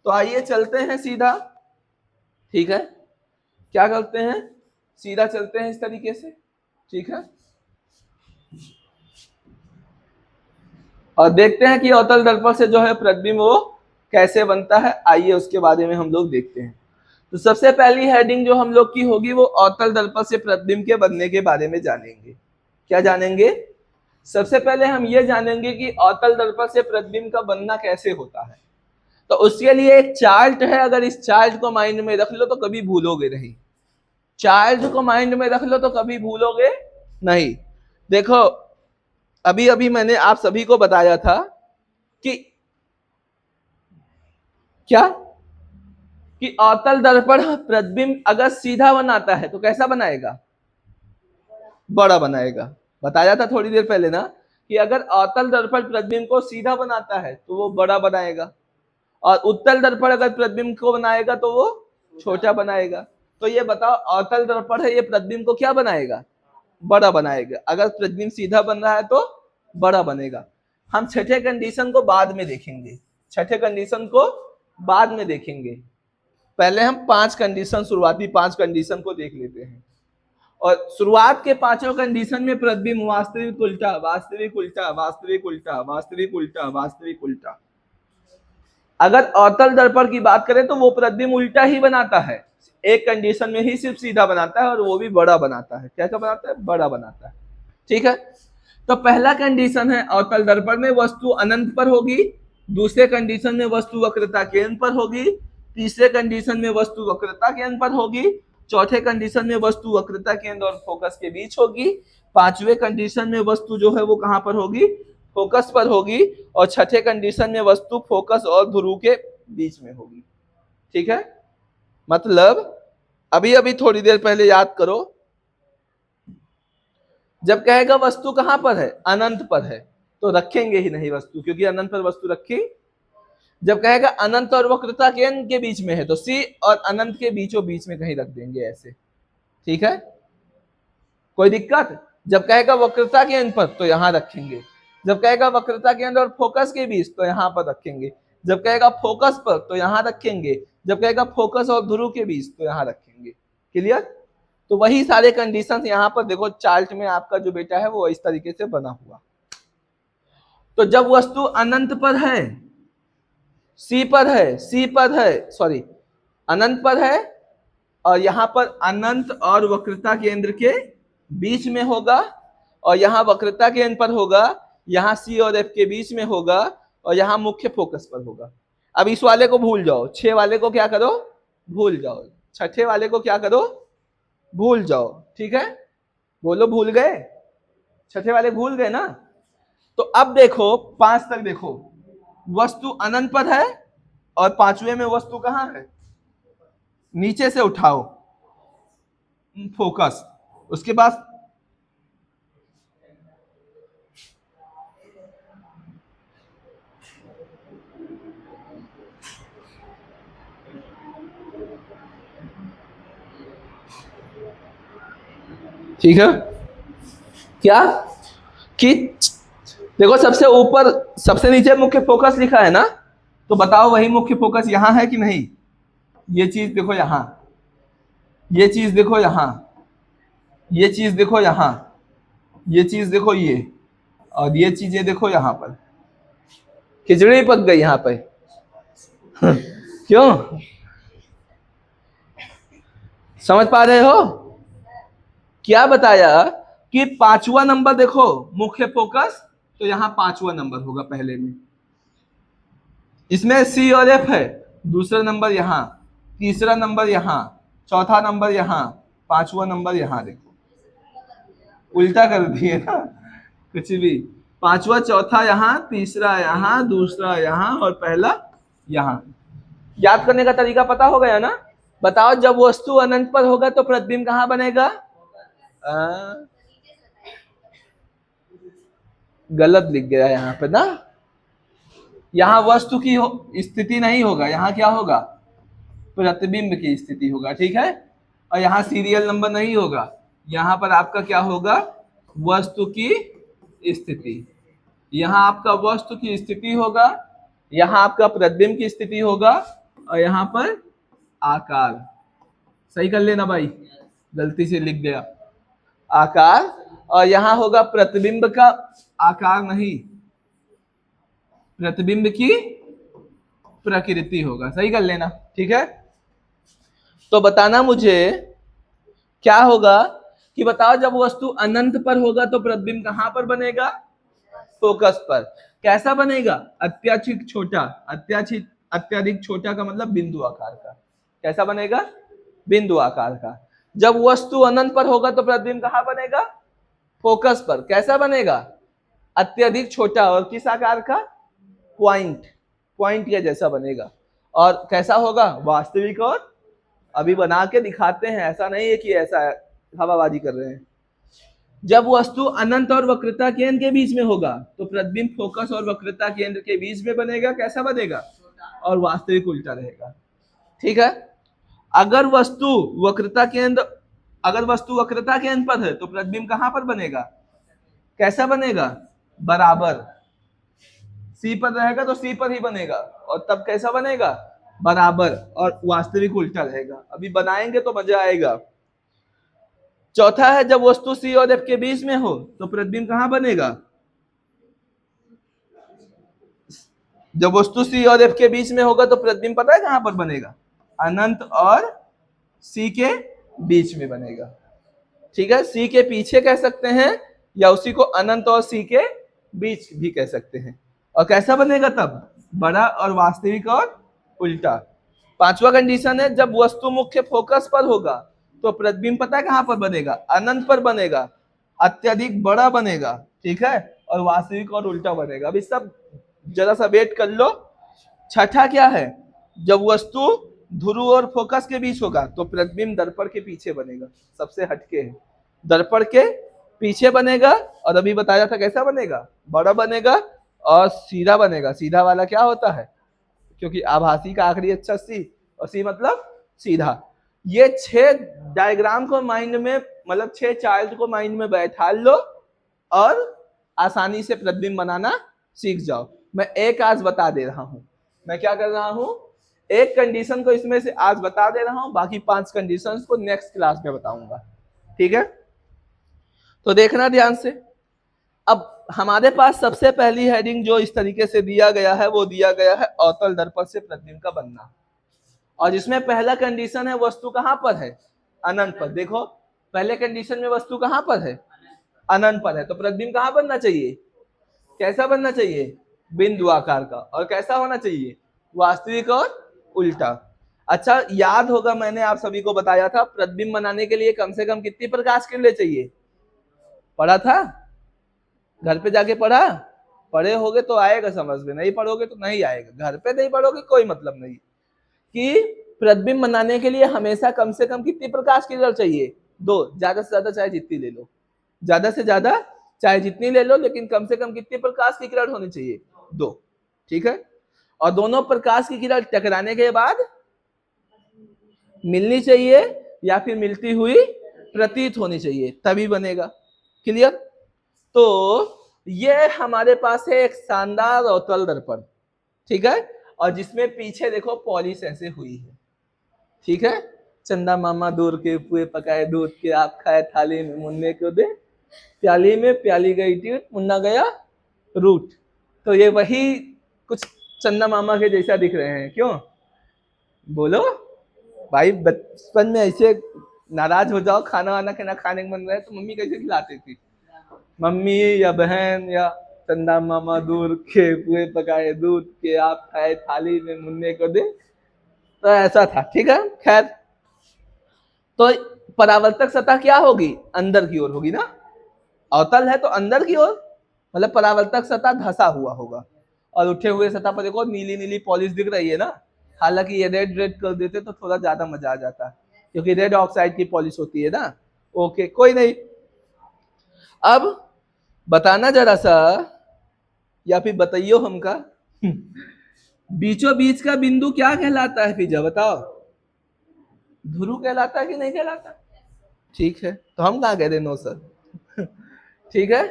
S1: तो आइए चलते हैं सीधा, ठीक है, क्या करते हैं, सीधा चलते हैं इस तरीके से, ठीक है, और देखते हैं कि अवतल दर्पण से जो है प्रतिबिंब वो कैसे बनता है। आइए उसके बारे में हम लोग देखते हैं। तो सबसे पहली हेडिंग जो हम लोग की होगी वो अवतल दर्पण से प्रतिबिंब के बनने के बारे में जानेंगे। क्या जानेंगे, सबसे पहले हम ये जानेंगे कि अवतल दर्पण से प्रतिबिंब का बनना कैसे होता है। तो उसके लिए एक चार्ट है, अगर इस चार्ट को माइंड में रख लो तो कभी भूलोगे नहीं, चार्ट को माइंड में रख लो तो कभी भूलोगे नहीं। देखो अभी अभी मैंने आप सभी को बताया था कि क्या, कि अवतल दर्पण प्रतिबिंब अगर सीधा बनाता है तो कैसा बनाएगा, बड़ा बनाएगा। बताया था थोड़ी देर पहले ना कि अगर अवतल दर्पण प्रतिबिंब को सीधा बनाता है तो वो बड़ा बनाएगा, और उत्तल दर्पण अगर प्रतिबिंब को बनाएगा तो वो छोटा बनाएगा। तो ये बताओ, अवतल दर्पण है, ये प्रतिबिंब को क्या बनाएगा? बड़ा बनाएगा। अगर प्रतिबिंब सीधा बन रहा है तो बड़ा बनेगा। हम छठे कंडीशन को बाद में देखेंगे, छठे कंडीशन को बाद में देखेंगे। पहले हम शुरुआती पांच कंडीशन को देख लेते हैं। और शुरुआत के पांचों कंडीशन में प्रतिबिंब वास्तविक उल्टा, वास्तविक उल्टा, वास्तविक उल्टा, वास्तविक उल्टा, वास्तविक उल्टा। अगर अवतल दर्पण की बात करें तो वो प्रतिबिंब उल्टा ही बनाता है, एक कंडीशन में ही सिर्फ सीधा बनाता है, और वो भी बड़ा बनाता है। क्या क्या बनाता है? बड़ा बनाता है। ठीक है, तो पहला कंडीशन है अवतल दर्पण में वस्तु अनंत पर होगी, दूसरे कंडीशन में वस्तु वक्रता केंद्र पर होगी, तीसरे कंडीशन में वस्तु वक्रता केंद्र पर होगी, चौथे कंडीशन में वस्तु वक्रता केंद्र और फोकस के बीच होगी, पांचवें कंडीशन में वस्तु जो है वो कहां पर होगी? फोकस पर होगी, और छठे कंडीशन में वस्तु फोकस और ध्रुव के बीच में होगी। ठीक है, मतलब अभी अभी थोड़ी देर पहले याद करो, जब कहेगा वस्तु कहां पर है? अनंत पर है, तो रखेंगे ही नहीं वस्तु, क्योंकि अनंत पर वस्तु रखी। जब कहेगा अनंत और वक्रता केंद्र के बीच में है, तो सी और अनंत के बीचों बीच में कहीं रख देंगे ऐसे। ठीक है, कोई दिक्कत? जब कहेगा वक्रता केंद्र पर तो यहां रखेंगे, जब कहेगा वक्रता केंद्र और फोकस के बीच तो यहां पर रखेंगे, जब कहेगा फोकस पर तो यहां रखेंगे, जब कहेगा फोकस और ध्रुव के बीच तो यहां रखेंगे। क्लियर? तो वही सारे कंडीशंस यहां पर देखो, चार्ट में आपका जो बेटा है वो इस तरीके से बना हुआ। तो जब वस्तु अनंत पर है, सी पर है, सी पर है, सॉरी अनंत पर है, और यहां पर अनंत और वक्रता केंद्र के बीच में होगा, और यहां वक्रता केंद्र पर होगा, यहां सी और एफ के बीच में होगा, और यहां मुख्य फोकस पर होगा। अब इस वाले को भूल जाओ, 6 वाले को क्या करो? भूल जाओ। छठे वाले को क्या करो? भूल जाओ। ठीक है, बोलो भूल गए? छठे वाले भूल गए ना? तो अब देखो 5 तक देखो, वस्तु अनंत पर है, और पांचवे में वस्तु कहां है? नीचे से उठाओ फोकस, उसके बाद ठीक है, क्या कि देखो सबसे ऊपर सबसे नीचे मुख्य फोकस लिखा है ना, तो बताओ वही मुख्य फोकस यहां है कि नहीं? ये चीज देखो यहां, ये चीज देखो यहां, ये चीज देखो यहां, ये चीज देखो ये, और ये चीजें देखो यहां पर। खिचड़ी पक गई यहां पे। क्यों? समझ पा रहे हो? क्या बताया कि पांचवा नंबर देखो मुख्य फोकस, तो यहां पांचवा नंबर होगा पहले में, इसमें सी और एफ है, दूसरा नंबर यहां, तीसरा नंबर यहां, चौथा नंबर यहां, पांचवा नंबर यहां। देखो उल्टा कर दिए ना कुछ भी, पांचवा चौथा यहां, तीसरा यहां, दूसरा यहां, और पहला यहां। याद करने का तरीका पता हो गया ना? बताओ जब वस्तु अनंत पर होगा तो प्रतिबिंब कहां बनेगा? गलत लिख गया यहाँ पे ना, यहाँ वस्तु की स्थिति नहीं होगा, यहाँ क्या होगा? प्रतिबिंब की स्थिति होगा। ठीक है, और यहाँ सीरियल नंबर नहीं होगा, यहाँ पर आपका क्या होगा? वस्तु की स्थिति। यहाँ आपका वस्तु की स्थिति होगा, यहाँ आपका प्रतिबिंब की स्थिति होगा, और यहाँ पर आकार। सही कर लेना भाई, गलती से लिख गया आकार, और यहां होगा प्रतिबिंब का आकार नहीं, प्रतिबिंब की प्रकृति होगा। सही कर लेना। ठीक है, तो बताना मुझे क्या होगा कि बताओ जब वस्तु अनंत पर होगा तो प्रतिबिंब कहां पर बनेगा? फोकस पर। कैसा बनेगा? अत्यधिक छोटा, अत्यधिक छोटा का मतलब बिंदु आकार का। कैसा बनेगा? बिंदु आकार का। जब वस्तु अनंत पर होगा तो प्रतिबिंब कहां बनेगा? फोकस पर। कैसा बनेगा? अत्यधिक छोटा, और किस आकार का? पॉइंट के जैसा बनेगा। और कैसा होगा? वास्तविक। और अभी बना के दिखाते हैं, ऐसा नहीं है कि ऐसा हवाबाजी कर रहे हैं। जब वस्तु अनंत और वक्रता केंद्र के बीच में होगा तो प्रतिबिंब फोकस और वक्रता केंद्र के बीच में बनेगा। कैसा बनेगा? और वास्तविक उल्टा रहेगा। ठीक है। अगर वस्तु वक्रता केंद्र पर है तो प्रतिबिंब कहां पर बनेगा? कैसा बनेगा? बराबर। सी पर रहेगा तो सी पर ही बनेगा, और तब कैसा बनेगा? बराबर, और वास्तविक उल्टा रहेगा। अभी बनाएंगे तो मजा आएगा। चौथा है, जब वस्तु सी और एफ के बीच में हो तो प्रतिबिंब कहां बनेगा? जब वस्तु सी और एफ के बीच में होगा तो प्रतिबिंब पता है कहां पर बनेगा? अनंत और सी के बीच में बनेगा। ठीक है। सी के पीछे कह सकते हैं, या उसी को अनंत और सी के बीच भी कह सकते हैं। और कैसा बनेगा तब? बड़ा और वास्तविक और उल्टा। पांचवा कंडीशन है, जब वस्तु मुख्य फोकस पर होगा तो प्रतिबिंब पता है कहां पर बनेगा? अनंत पर बनेगा, अत्यधिक बड़ा बनेगा। ठीक है। और वास्तविक और उल्टा बनेगा। अभी सब जरा सा वेट कर लो। छठा क्या है? जब वस्तु ध्रुव और फोकस के बीच होगा तो प्रतिबिंब दर्पण के पीछे बनेगा। सबसे हटके है, दर्पण के पीछे बनेगा। और अभी बताया था कैसा बनेगा? बड़ा बनेगा और सीधा बनेगा। सीधा वाला क्या होता है? क्योंकि आभासी का आखिरी अक्षर सी, और सी मतलब सीधा। ये 6 डायग्राम को माइंड में, मतलब 6 चार्ट को माइंड में बैठा लो और आसानी से प्रतिबिंब बनाना सीख जाओ। मैं एक आज बता दे रहा हूं। मैं क्या कर रहा हूं? एक कंडीशन को इसमें से आज बता दे रहा हूं, बाकी 5 कंडीशंस को नेक्स्ट क्लास में बताऊंगा। ठीक है। तो देखना ध्यान से। अब हमारे पास सबसे पहली हेडिंग जो इस तरीके से दिया गया है, वो दिया गया है अवतल दर्पण से प्रतिबिंब का बनना। और जिसमें पहला कंडीशन है वस्तु कहां पर है? अनंत पर। देखो पहले कंडीशन में वस्तु कहां पर है? अनंत पर है। तो प्रतिबिंब कहां बनना चाहिए? कैसा बनना चाहिए? बिंदु आकार का। और कैसा होना चाहिए? वास्तविक और उल्टा। अच्छा, याद होगा मैंने आप सभी को बताया था प्रतिबिंब बनाने के लिए कम से कम कितनी प्रकाश किरणें चाहिए? पढ़ा था? घर पे जाके पढ़ा? पढ़े होगे तो आएगा समझ में, नहीं पढ़ोगे तो नहीं आएगा। घर पे नहीं पढ़ोगे कोई मतलब नहीं। कि प्रतिबिंब बनाने के लिए हमेशा कम से कम कितनी प्रकाश किरण चाहिए? 2। ज्यादा से ज्यादा चाहे जितनी ले लो, ज्यादा से ज्यादा चाहे जितनी ले लो, लेकिन कम से कम कितनी प्रकाश की किरण होनी चाहिए? 2। ठीक है। और दोनों प्रकाश की किरण टकराने के बाद मिलनी चाहिए या फिर मिलती हुई प्रतीत होनी चाहिए, तभी बनेगा। क्लियर? तो ये हमारे पास है एक शानदार अवतल दर्पण। ठीक है। और जिसमें पीछे देखो पॉलिश ऐसे हुई है। ठीक है। चंदा मामा दूर के पुए पकाए दूध के, आप खाए थाली में मुन्ने को दे, प्याली में प्याली गई टीट, मुन्ना गया रूट। तो ये वही कुछ चंदा मामा के जैसा दिख रहे हैं। क्यों? बोलो भाई, बचपन में ऐसे नाराज हो जाओ, खाना वाना खाना खाने का मन रहे तो मम्मी कैसे खिलाती थी? मम्मी या बहन या चंदा मामा दूर के पुए पकाए दूध के, आप खाए थाली में मुन्ने को दे, तो ऐसा था। ठीक है। खैर, तो परावर्तक सतह क्या होगी? अंदर की ओर होगी ना। अवतल है तो अंदर की ओर, मतलब परावर्तक सतह धसा हुआ होगा। और उठे हुए सतह पर देखो नीली नीली पॉलिश दिख रही है ना। हालांकि ये रेड रेड कर देते तो थोड़ा ज्यादा मजा आ जाता, क्योंकि रेड ऑक्साइड की पॉलिश होती है ना। ओके, कोई नहीं। अब बताना जरा सा, या फिर बताइयो हमका, बीचों बीच का बिंदु क्या कहलाता है? फिजा बताओ। ध्रुव कहलाता है कि नहीं कहलाता? ठीक है। तो हम कहाँ कह रहे? No sir. ठीक है।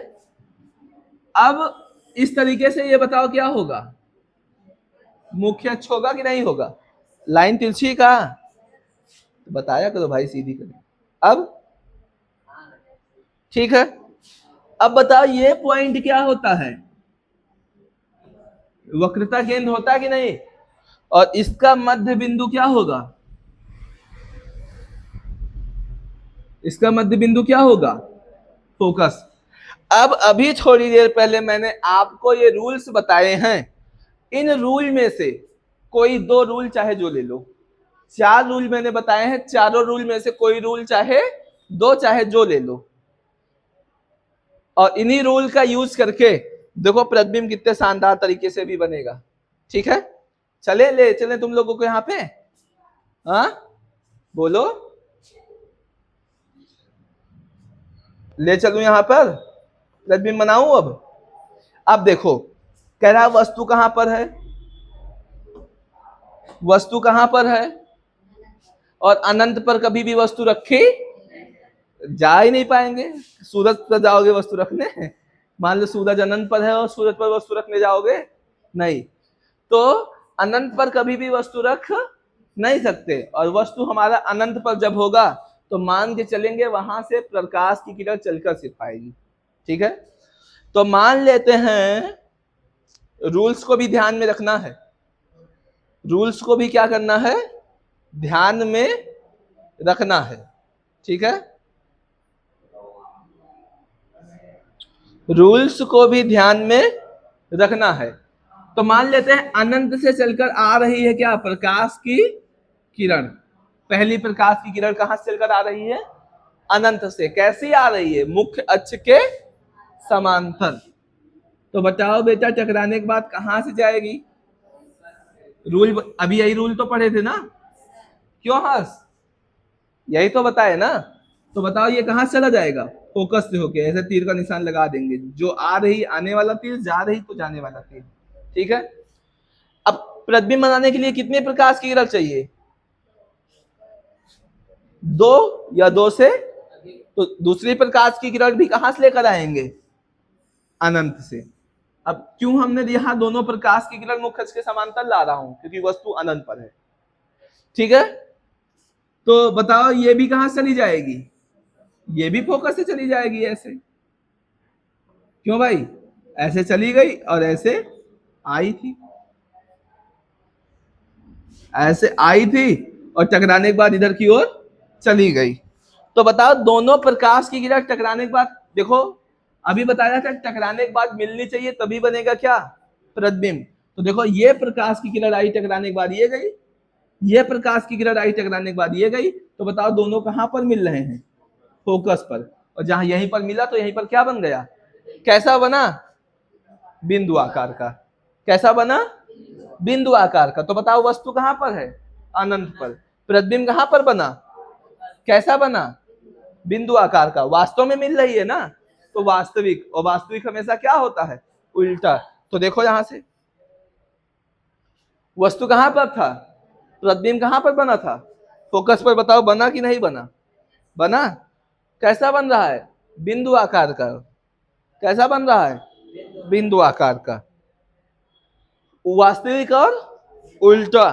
S1: अब इस तरीके से ये बताओ क्या होगा? मुख्य अक्ष होगा कि नहीं होगा? लाइन तिरछी का तो बताया करो भाई, सीधी करें। अब ठीक है। अब बताओ ये पॉइंट क्या होता है? वक्रता केंद्र होता है कि नहीं? और इसका मध्य बिंदु क्या होगा? इसका मध्य बिंदु क्या होगा? फोकस। अब अभी थोड़ी देर पहले मैंने आपको ये रूल्स बताए हैं। इन रूल में से कोई 2 रूल चाहे जो ले लो। 4 रूल मैंने बताए हैं, चारों रूल में से कोई रूल चाहे 2 चाहे जो ले लो, और इन्हीं रूल का यूज करके देखो प्रतिबिंब कितने शानदार तरीके से भी बनेगा। ठीक है। चले ले चले तुम लोगों को यहाँ पे। हाँ बोलो। ले चलूं यहां पर, प्रतिबिंब बनाऊं। अब देखो, कह रहा वस्तु कहां पर है, वस्तु कहां पर है, और अनंत पर कभी भी वस्तु रखी जा ही नहीं पाएंगे। सूरज पर जाओगे वस्तु रखने, मान लो सूरज अनंत पर है और सूरज पर वस्तु रखने जाओगे, नहीं। तो अनंत पर कभी भी वस्तु रख नहीं सकते, और वस्तु हमारा अनंत पर जब होगा तो मान के चलेंगे वहां से प्रकाश की किरण चलकर सिर्फ आएगी। ठीक है, तो मान लेते हैं, रूल्स को भी ध्यान में रखना है, रूल्स को भी क्या करना है, ध्यान में रखना है। ठीक है, रूल्स को भी ध्यान में रखना है। तो मान लेते हैं अनंत से चलकर आ रही है क्या, प्रकाश की किरण। पहली प्रकाश की किरण कहां से चलकर आ रही है, अनंत से। कैसी आ रही है, मुख्य अक्ष के समांतर। तो बताओ बेटा, टकराने के बाद कहां से जाएगी, रूल अभी यही रूल तो पढ़े थे ना, क्यों हर्ष, यही तो बताए ना। तो बताओ ये कहां चला जाएगा, फोकस से होके ऐसे तीर का निशान लगा देंगे, जो आ रही आने वाला तीर, जा रही तो जाने वाला तीर। ठीक है, अब प्रतिबिंब बनाने के लिए कितने प्रकाश की किरण चाहिए, 2 या 2 से, तो दूसरी प्रकाश की किरण भी कहां से लेकर आएंगे, अनंत से। अब क्यों हमने यहां दोनों प्रकाश की किरण मुख्य अक्ष के समांतर ला रहा हूं, क्योंकि वस्तु अनंत पर है। ठीक है, तो बताओ ये भी कहां चली जाएगी, ये भी फोकस से चली जाएगी ऐसे। क्यों भाई, ऐसे चली गई और ऐसे आई थी, ऐसे आई थी और टकराने के बाद इधर की ओर चली गई। तो बताओ दोनों प्रकाश की किरण टकराने के बाद, देखो अभी बताया था टकराने के बाद मिलनी चाहिए तभी बनेगा क्या, प्रतिबिंब। तो देखो ये प्रकाश की किरण आई टकराने के बाद ये गई, ये प्रकाश की किरण आई टकराने के बाद ये गई। तो बताओ दोनों कहां पर मिल रहे हैं, फोकस पर। और जहां यहीं पर मिला तो यहीं पर क्या बन गया, कैसा बना, बिंदु आकार का। कैसा बना, बिंदु आकार का। तो बताओ वस्तु कहां पर है, अनंत पर। प्रतिबिंब कहां पर बना, कैसा बना, बिंदु आकार का। वास्तव में मिल रही है ना, तो वास्तविक, और वास्तविक हमेशा क्या होता है, उल्टा। तो देखो यहां से वस्तु कहां पर था, प्रतिबिंब कहां पर बना था, फोकस पर। बताओ बना कि नहीं बना, बना। कैसा बन रहा है, बिंदु आकार का। कैसा बन रहा है, बिंदु आकार का। वास्तविक और उल्टा,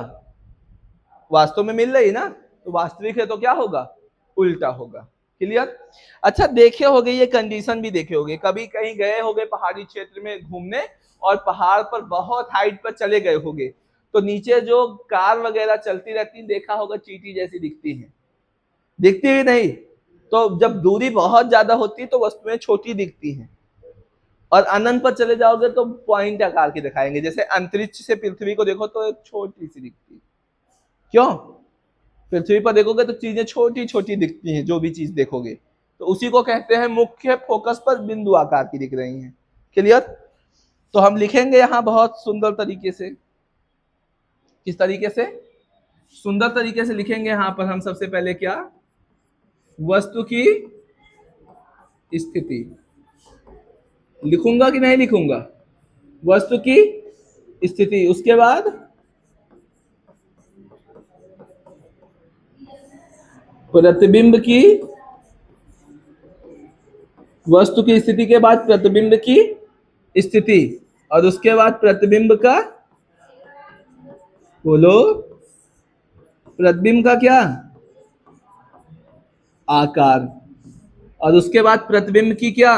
S1: वास्तव में मिल रही ना, तो वास्तविक है तो क्या होगा, उल्टा होगा। क्लियर। अच्छा देखे होगे, ये कंडीशन भी देखे होगे, कभी कहीं गए होगे पहाड़ी क्षेत्र में घूमने, और पहाड़ पर बहुत हाइट पर चले गए होगे, तो नीचे जो कार वगैरह चलती रहती, देखा होगा चींटी जैसी दिखती है, दिखती ही नहीं। तो जब दूरी बहुत ज्यादा होती है तो वस्तुएं छोटी दिखती हैं, और अनंत पर चले जाओगे तो पॉइंट आकार की दिखाएंगे। जैसे अंतरिक्ष से पृथ्वी को देखो तो एक छोटी सी दिखती है, क्यों, पृथ्वी पर देखोगे तो चीजें छोटी छोटी दिखती हैं, जो भी चीज देखोगे, तो उसी को कहते हैं मुख्य फोकस पर बिंदु आकार की दिख रही हैं। क्लियर। तो हम लिखेंगे यहां बहुत सुंदर तरीके से, किस तरीके से, सुंदर तरीके से लिखेंगे। यहां पर हम सबसे पहले क्या, वस्तु की स्थिति लिखूंगा कि नहीं लिखूंगा, वस्तु की स्थिति। उसके बाद प्रतिबिंब की, वस्तु की स्थिति के बाद प्रतिबिंब की स्थिति, और उसके बाद प्रतिबिंब का, बोलो, प्रतिबिंब का क्या, आकार, और उसके बाद प्रतिबिंब की क्या,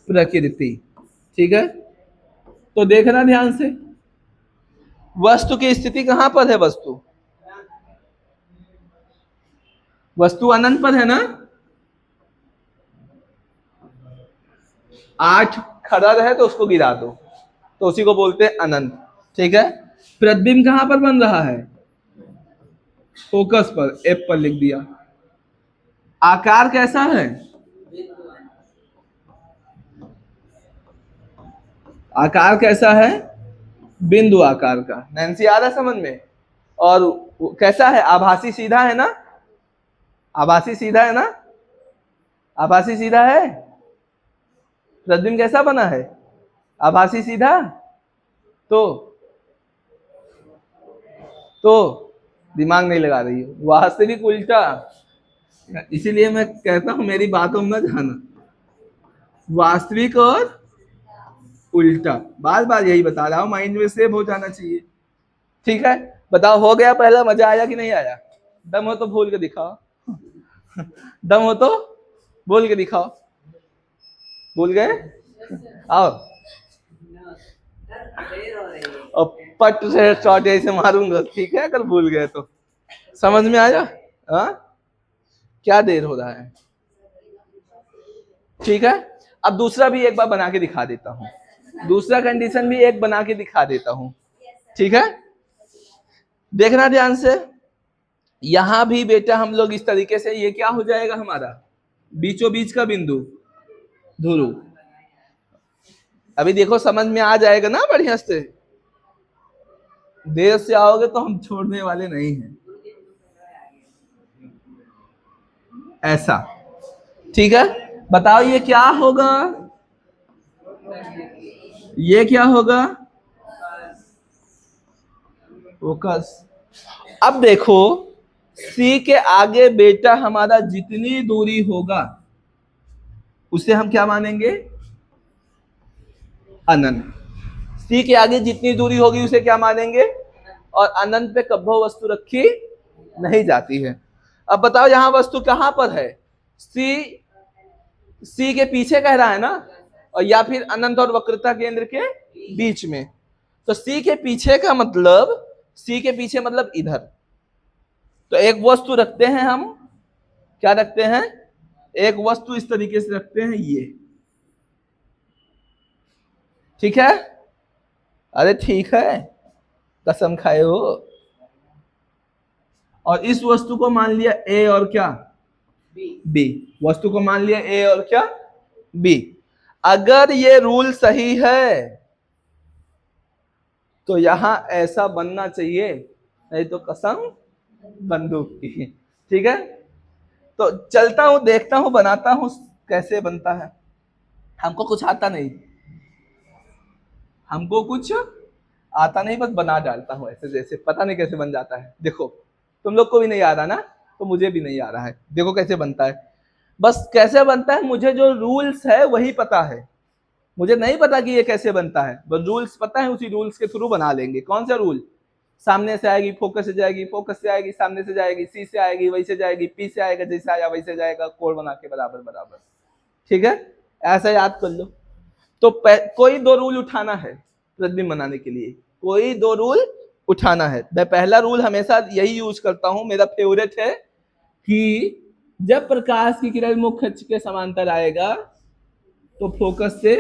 S1: प्रकृति। ठीक है, तो देखना ध्यान से, वस्तु की स्थिति कहां पर है, वस्तु, वस्तु अनंत पर है ना, 8 खड़ा रहे तो उसको गिरा दो, तो उसी को बोलते हैं अनंत। ठीक है, प्रतिबिंब कहां पर बन रहा है, फोकस पर, एफ पर लिख दिया। आकार कैसा है, आकार कैसा है, बिंदु आकार का। नैन्सी आ रहा है समझ में। और कैसा है, आभासी सीधा है ना, आभासी सीधा है ना, आभासी सीधा है? प्रतिबिंब कैसा बना है? आभासी सीधा। तो दिमाग नहीं लगा रही हो। वास्तविक उल्टा। इसीलिए मैं कहता हूं मेरी बातों में जाना। वास्तविक और उल्टा, बार बार यही बता रहा हूं, माइंड में सेव हो जाना चाहिए। ठीक है, बताओ हो गया पहला? मजा आया कि नहीं आया? दम हो तो बोल के दिखाओ। दम हो तो बोल के दिखाओ। भूल गए? आओ और पट से शॉट ऐसे मारूंगा, ठीक है? अगर भूल गए तो समझ में आया? हाँ, क्या देर हो रहा है? ठीक है, अब दूसरा भी एक बार बना के दिखा देता हूँ। दूसरा कंडीशन भी एक बना के दिखा देता हूँ। ठीक है, देखना ध्यान से। यहां भी बेटा हम लोग इस तरीके से, ये क्या हो जाएगा हमारा? बीचों बीच का बिंदु ध्रुव। अभी देखो समझ में आ जाएगा ना बढ़िया से। देर से आओगे तो हम छोड़ने वाले नहीं हैं। ऐसा, ठीक है? बताओ ये क्या होगा? ये क्या होगा? फोकस। अब देखो, C के आगे बेटा हमारा जितनी दूरी होगा उसे हम क्या मानेंगे? अनंत। C के आगे जितनी दूरी होगी उसे क्या मानेंगे? और अनंत पे कभो वस्तु रखी नहीं जाती है। अब बताओ यहां वस्तु कहां पर है? C के पीछे कह रहा है ना, और या फिर अनंत और वक्रता केंद्र के बीच में। तो C के पीछे का मतलब, C के पीछे मतलब इधर। तो एक वस्तु रखते हैं हम, क्या रखते हैं? एक वस्तु इस तरीके से रखते हैं, ये। ठीक है? अरे ठीक है, कसम खाए हो। और इस वस्तु को मान लिया A और क्या? B। वस्तु को मान लिया A और क्या? B। अगर ये रूल सही है तो यहां ऐसा बनना चाहिए, नहीं तो कसम बंदूक की। ठीक है, तो चलता हूं, देखता हूं, बनाता हूं कैसे बनता है। हमको कुछ आता नहीं, हमको कुछ आता नहीं, बस बना डालता हूं ऐसे जैसे, पता नहीं कैसे बन जाता है। देखो तुम लोग को भी नहीं आ रहा ना, तो मुझे भी नहीं आ रहा है। देखो कैसे बनता है, बस कैसे बनता है मुझे जो रूल्स है वही पता है। मुझे नहीं पता कि ये कैसे बनता है, बस रूल्स पता है, उसी रूल्स के थ्रू बना लेंगे। कौन सा रूल? सामने से आएगी फोकस से जाएगी, फोकस से आएगी सामने से जाएगी, सी से आएगी वैसे जाएगी, पी से आएगा जैसे आया वैसे जाएगा, कोड बना के बराबर बराबर। ठीक है, ऐसा याद कर लो। तो कोई दो रूल उठाना है प्रतिबिंब बनाने के लिए, कोई दो रूल उठाना है। मैं पहला रूल हमेशा यही यूज करता हूं, मेरा फेवरेट है, कि जब प्रकाश की किरण मुख्य अक्ष के समांतर आएगा तो फोकस से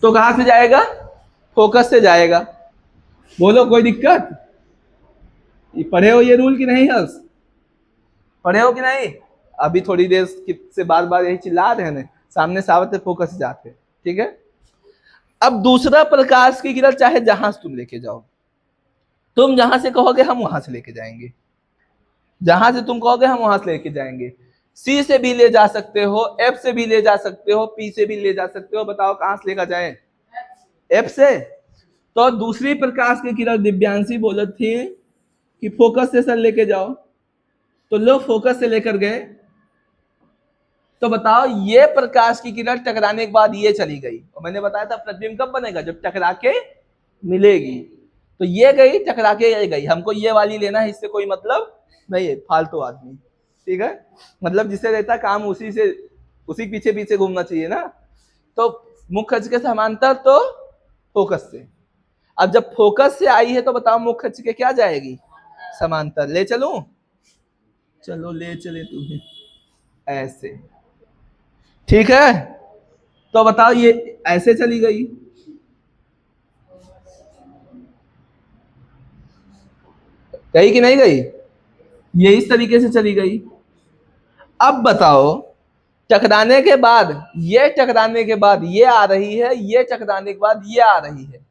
S1: तो कहां से जाएगा? फोकस से जाएगा। बोलो कोई दिक्कत? पढ़े हो ये रूल कि नहीं? हर्ष पढ़े हो कि नहीं? अभी थोड़ी देर से बार बार यही चिल्ला रहे हैं, सामने सावत फोकस से जाते। ठीक है, अब दूसरा प्रकाश की किरण चाहे जहां से तुम लेके जाओ, तुम जहां से कहोगे हम वहां से लेके जाएंगे, जहां से तुम कहोगे हम वहां से लेके जाएंगे। सी से भी ले जा सकते हो, एफ से भी ले जा सकते हो, पी से भी ले जा सकते हो। बताओ कहां से लेकर जाए? एफ से। तो दूसरी प्रकाश की किरण दिव्यांशी बोलत थी कि फोकस से सर लेके जाओ, तो लोग फोकस से लेकर गए। तो बताओ ये प्रकाश की किरण टकराने के बाद ये चली गई, और मैंने बताया था प्रतिबिंब कब बनेगा? जब टकरा के मिलेगी। तो ये गई टकरा के, ये गई, हमको ये वाली लेना है, इससे कोई मतलब नहीं है, फालतू आदमी। ठीक है, मतलब जिसे रहता काम उसी से, उसी पीछे पीछे घूमना चाहिए ना। तो मुख्य अक्ष के समांतर तो फोकस से। अब जब फोकस से आई है तो बताओ मुख्य अक्ष के क्या जाएगी? समांतर। ले चलूं? चलो ले चले तुम्हें ऐसे। ठीक है, तो बताओ ये ऐसे चली गई, गई कि नहीं गई? ये इस तरीके से चली गई। अब बताओ टकराने के बाद, ये टकराने के बाद ये आ रही है, ये टकराने के बाद ये आ रही है,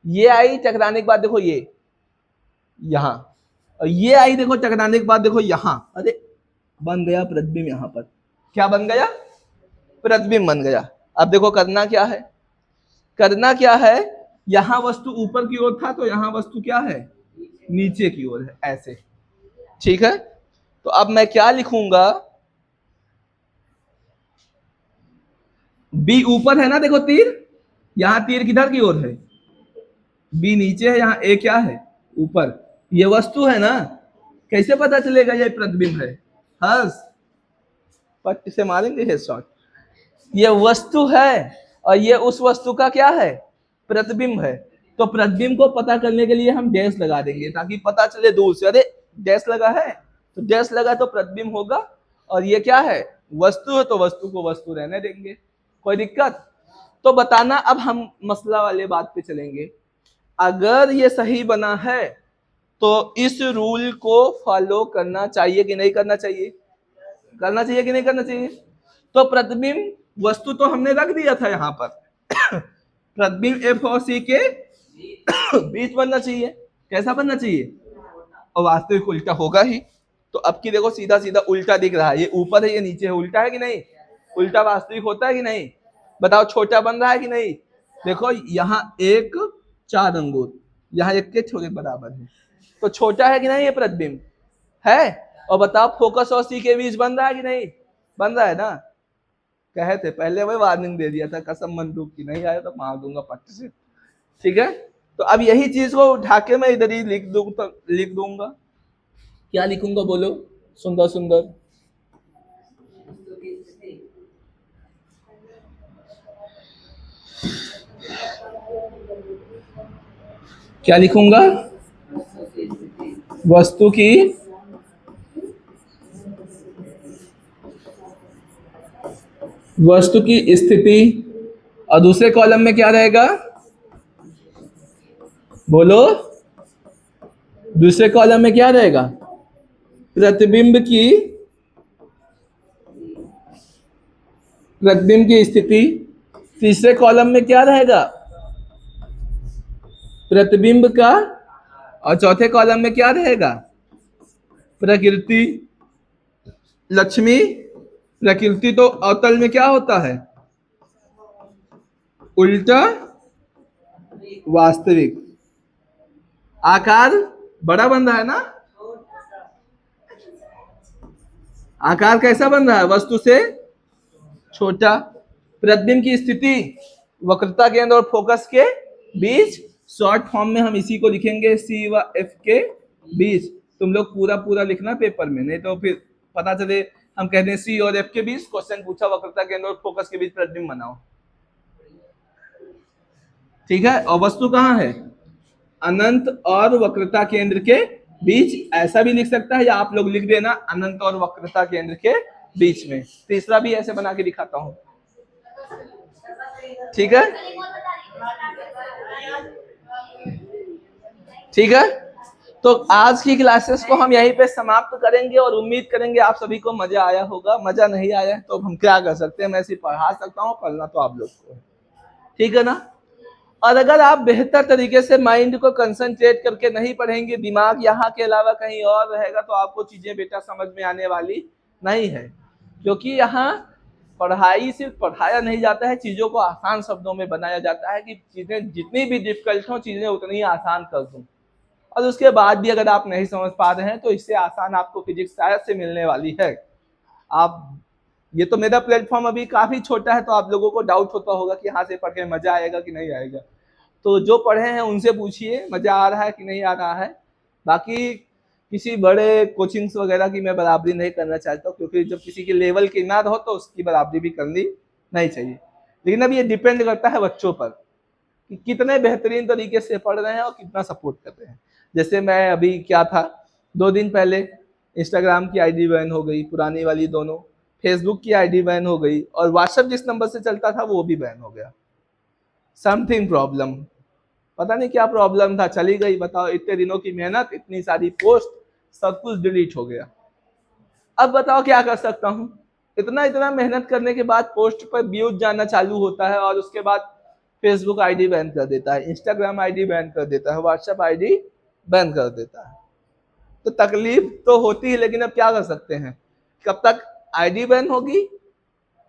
S1: ये आई टकराने के बाद, देखो ये यहां, और ये आई देखो टकराने के बाद देखो यहाँ, अरे बन गया प्रतिबिंब, यहाँ पर क्या बन गया, प्रतिबिंब बन गया। अब देखो करना क्या है, करना क्या है, यहाँ वस्तु ऊपर की ओर था तो यहाँ वस्तु क्या है, नीचे की ओर है, ऐसे, ठीक है। तो अब मैं क्या लिखूंगा, बी ऊपर है ना, देखो तीर, यहाँ तीर किधर की ओर है, बी नीचे है, यहाँ ए क्या है, ऊपर। ये वस्तु है ना, कैसे पता चलेगा ये प्रतिबिंब है, हर्ष पट्टी से मारेंगे हेडशॉट। ये वस्तु है और ये उस वस्तु का क्या है, प्रतिबिंब है। तो प्रतिबिंब को पता करने के लिए हम डैश लगा देंगे ताकि पता चले दूर से, अरे डैश लगा है तो डैश लगा तो प्रतिबिंब होगा, और ये क्या है, वस्तु है तो वस्तु को वस्तु रहने देंगे, कोई दिक्कत। तो बताना, अब हम मसला वाले बात पे चलेंगे। अगर ये सही बना है तो इस रूल को फॉलो करना चाहिए कि नहीं करना चाहिए, करना चाहिए कि नहीं करना चाहिए। तो प्रतिबिंब वस्तु तो हमने रख दिया था यहाँ पर प्रतिबिंब एफ और सी के बीच बनना चाहिए, कैसा बनना चाहिए, और वास्तविक उल्टा होगा ही। तो अब की देखो सीधा सीधा उल्टा दिख रहा है, ये ऊपर है ये नीचे है, उल्टा है कि नहीं, उल्टा वास्तविक होता है कि नहीं, बताओ छोटा बन रहा है कि नहीं। देखो यहाँ एक 4 अंगूर, यहाँ एक के छोटे बराबर है, तो छोटा है कि नहीं ये प्रतिबिंब है। और बताओ फोकस और सी के बीच बन रहा है कि नहीं, बन रहा है ना। कहे थे पहले, वही वार्निंग दे दिया था, कसम बंदूक की, नहीं आया तो मार दूंगा पट्टी से, ठीक है। तो अब यही चीज को उठा के मैं इधर ही लिख दूंगा, क्या लिखूंगा बोलो, सुंदर सुंदर, क्या लिखूंगा, वस्तु की स्थिति, और दूसरे कॉलम में क्या रहेगा बोलो, दूसरे कॉलम में क्या रहेगा, प्रतिबिंब की स्थिति। तीसरे कॉलम में क्या रहेगा, प्रतिबिंब का, और चौथे कॉलम में क्या रहेगा, प्रकृति। लक्ष्मी, प्रकृति तो अवतल में क्या होता है, उल्टा वास्तविक। आकार बड़ा बन रहा है ना, आकार कैसा बन रहा है, वस्तु से छोटा। प्रतिबिंब की स्थिति, वक्रता केंद्र और फोकस के बीच, शॉर्ट फॉर्म में हम इसी को लिखेंगे सी व एफ के बीच। तुम लोग पूरा पूरा लिखना पेपर में, नहीं तो फिर पता चले हम कहते हैं सी और एफ के बीच, क्वेश्चन पूछा वक्रता केंद्र और फोकस के बीच प्रतिबिंब बनाओ, ठीक है। और वस्तु कहाँ है, अनंत और वक्रता केंद्र के बीच, ऐसा भी लिख सकता है, या आप लोग लिख देना अनंत और वक्रता केंद्र के बीच में। तीसरा भी ऐसे बना के दिखाता हूं, ठीक है, ठीक है। तो आज की क्लासेस को हम यहीं पे समाप्त करेंगे और उम्मीद करेंगे आप सभी को मजा आया होगा। मजा नहीं आया तो हम क्या कर सकते हैं, मैं सिर्फ पढ़ा सकता हूँ, पढ़ना तो आप लोग को है, ठीक है ना। और अगर आप बेहतर तरीके से माइंड को कंसंट्रेट करके नहीं पढ़ेंगे, दिमाग यहाँ के अलावा कहीं और रहेगा, तो आपको चीजें बेटा समझ में आने वाली नहीं है। क्योंकि यहाँ पढ़ाई सिर्फ पढ़ाया नहीं जाता है, चीजों को आसान शब्दों में बनाया जाता है कि चीजें जितनी भी डिफिकल्ट हो चीजें उतनी ही आसान कर दूं। और उसके बाद भी अगर आप नहीं समझ पा रहे हैं तो इससे आसान आपको फिजिक्स शायद से मिलने वाली है। आप, ये तो मेरा प्लेटफॉर्म अभी काफी छोटा है, तो आप लोगों को डाउट होता होगा कि यहाँ से पढ़ के मजा आएगा कि नहीं आएगा। तो जो पढ़े हैं उनसे पूछिए मजा आ रहा है कि नहीं आ रहा है। बाकी किसी बड़े कोचिंग्स वगैरह की मैं बराबरी नहीं करना चाहता, क्योंकि जब किसी के लेवल की ना हो तो उसकी बराबरी भी करनी नहीं चाहिए। लेकिन अब ये डिपेंड करता है बच्चों पर कि कितने बेहतरीन तरीके से पढ़ रहे हैं और कितना सपोर्ट कर रहे हैं। जैसे मैं अभी क्या था, 2 दिन पहले इंस्टाग्राम की आईडी बैन हो गई, पुरानी वाली दोनों, फेसबुक की आईडी बैन हो गई, और व्हाट्सएप जिस नंबर से चलता था वो भी बैन हो गया। समथिंग प्रॉब्लम, पता नहीं क्या प्रॉब्लम था, चली गई। बताओ, इतने दिनों की मेहनत, इतनी सारी पोस्ट, सब कुछ डिलीट हो गया। अब बताओ क्या कर सकता हूँ। इतना मेहनत करने के बाद पोस्ट पर व्यूज जाना चालू होता है और उसके बाद फेसबुक आईडी बैन कर देता है, इंस्टाग्राम आईडी बैन कर देता है, व्हाट्सएप आईडी बैन कर देता है। तो तकलीफ तो होती है, लेकिन अब क्या कर सकते हैं, कब तक आईडी बैन होगी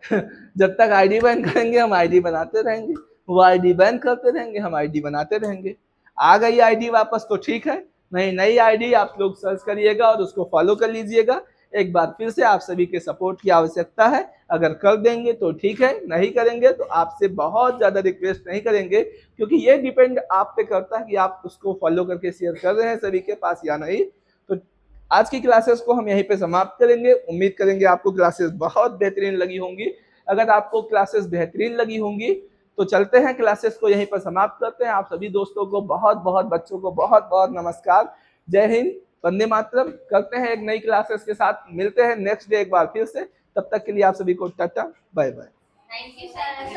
S1: जब तक आईडी बैन करेंगे हम आईडी बनाते रहेंगे, वो आईडी बैन करते रहेंगे हम आईडी बनाते रहेंगे। आ गई आईडी वापस तो ठीक है, नहीं नई आईडी आप लोग सर्च करिएगा और उसको फॉलो कर लीजिएगा। एक बार फिर से आप सभी के सपोर्ट की आवश्यकता है, अगर कर देंगे तो ठीक है, नहीं करेंगे तो आपसे बहुत ज़्यादा रिक्वेस्ट नहीं करेंगे, क्योंकि ये डिपेंड आप पे करता है कि आप उसको फॉलो करके शेयर कर रहे हैं सभी के पास या नहीं। तो आज की क्लासेस को हम यहीं पे समाप्त करेंगे। उम्मीद करेंगे आपको क्लासेस बहुत बेहतरीन लगी होंगी। अगर आपको क्लासेस बेहतरीन लगी होंगी तो चलते हैं, क्लासेस को यहीं पर समाप्त करते हैं। आप सभी दोस्तों को बहुत बहुत, बच्चों को बहुत बहुत नमस्कार। जय हिंद, वंदे मातरम। करते हैं एक नई क्लासेस के साथ, मिलते हैं नेक्स्ट डे एक बार फिर से। तब तक के लिए आप सभी को tata bye bye.
S2: Thank you sir.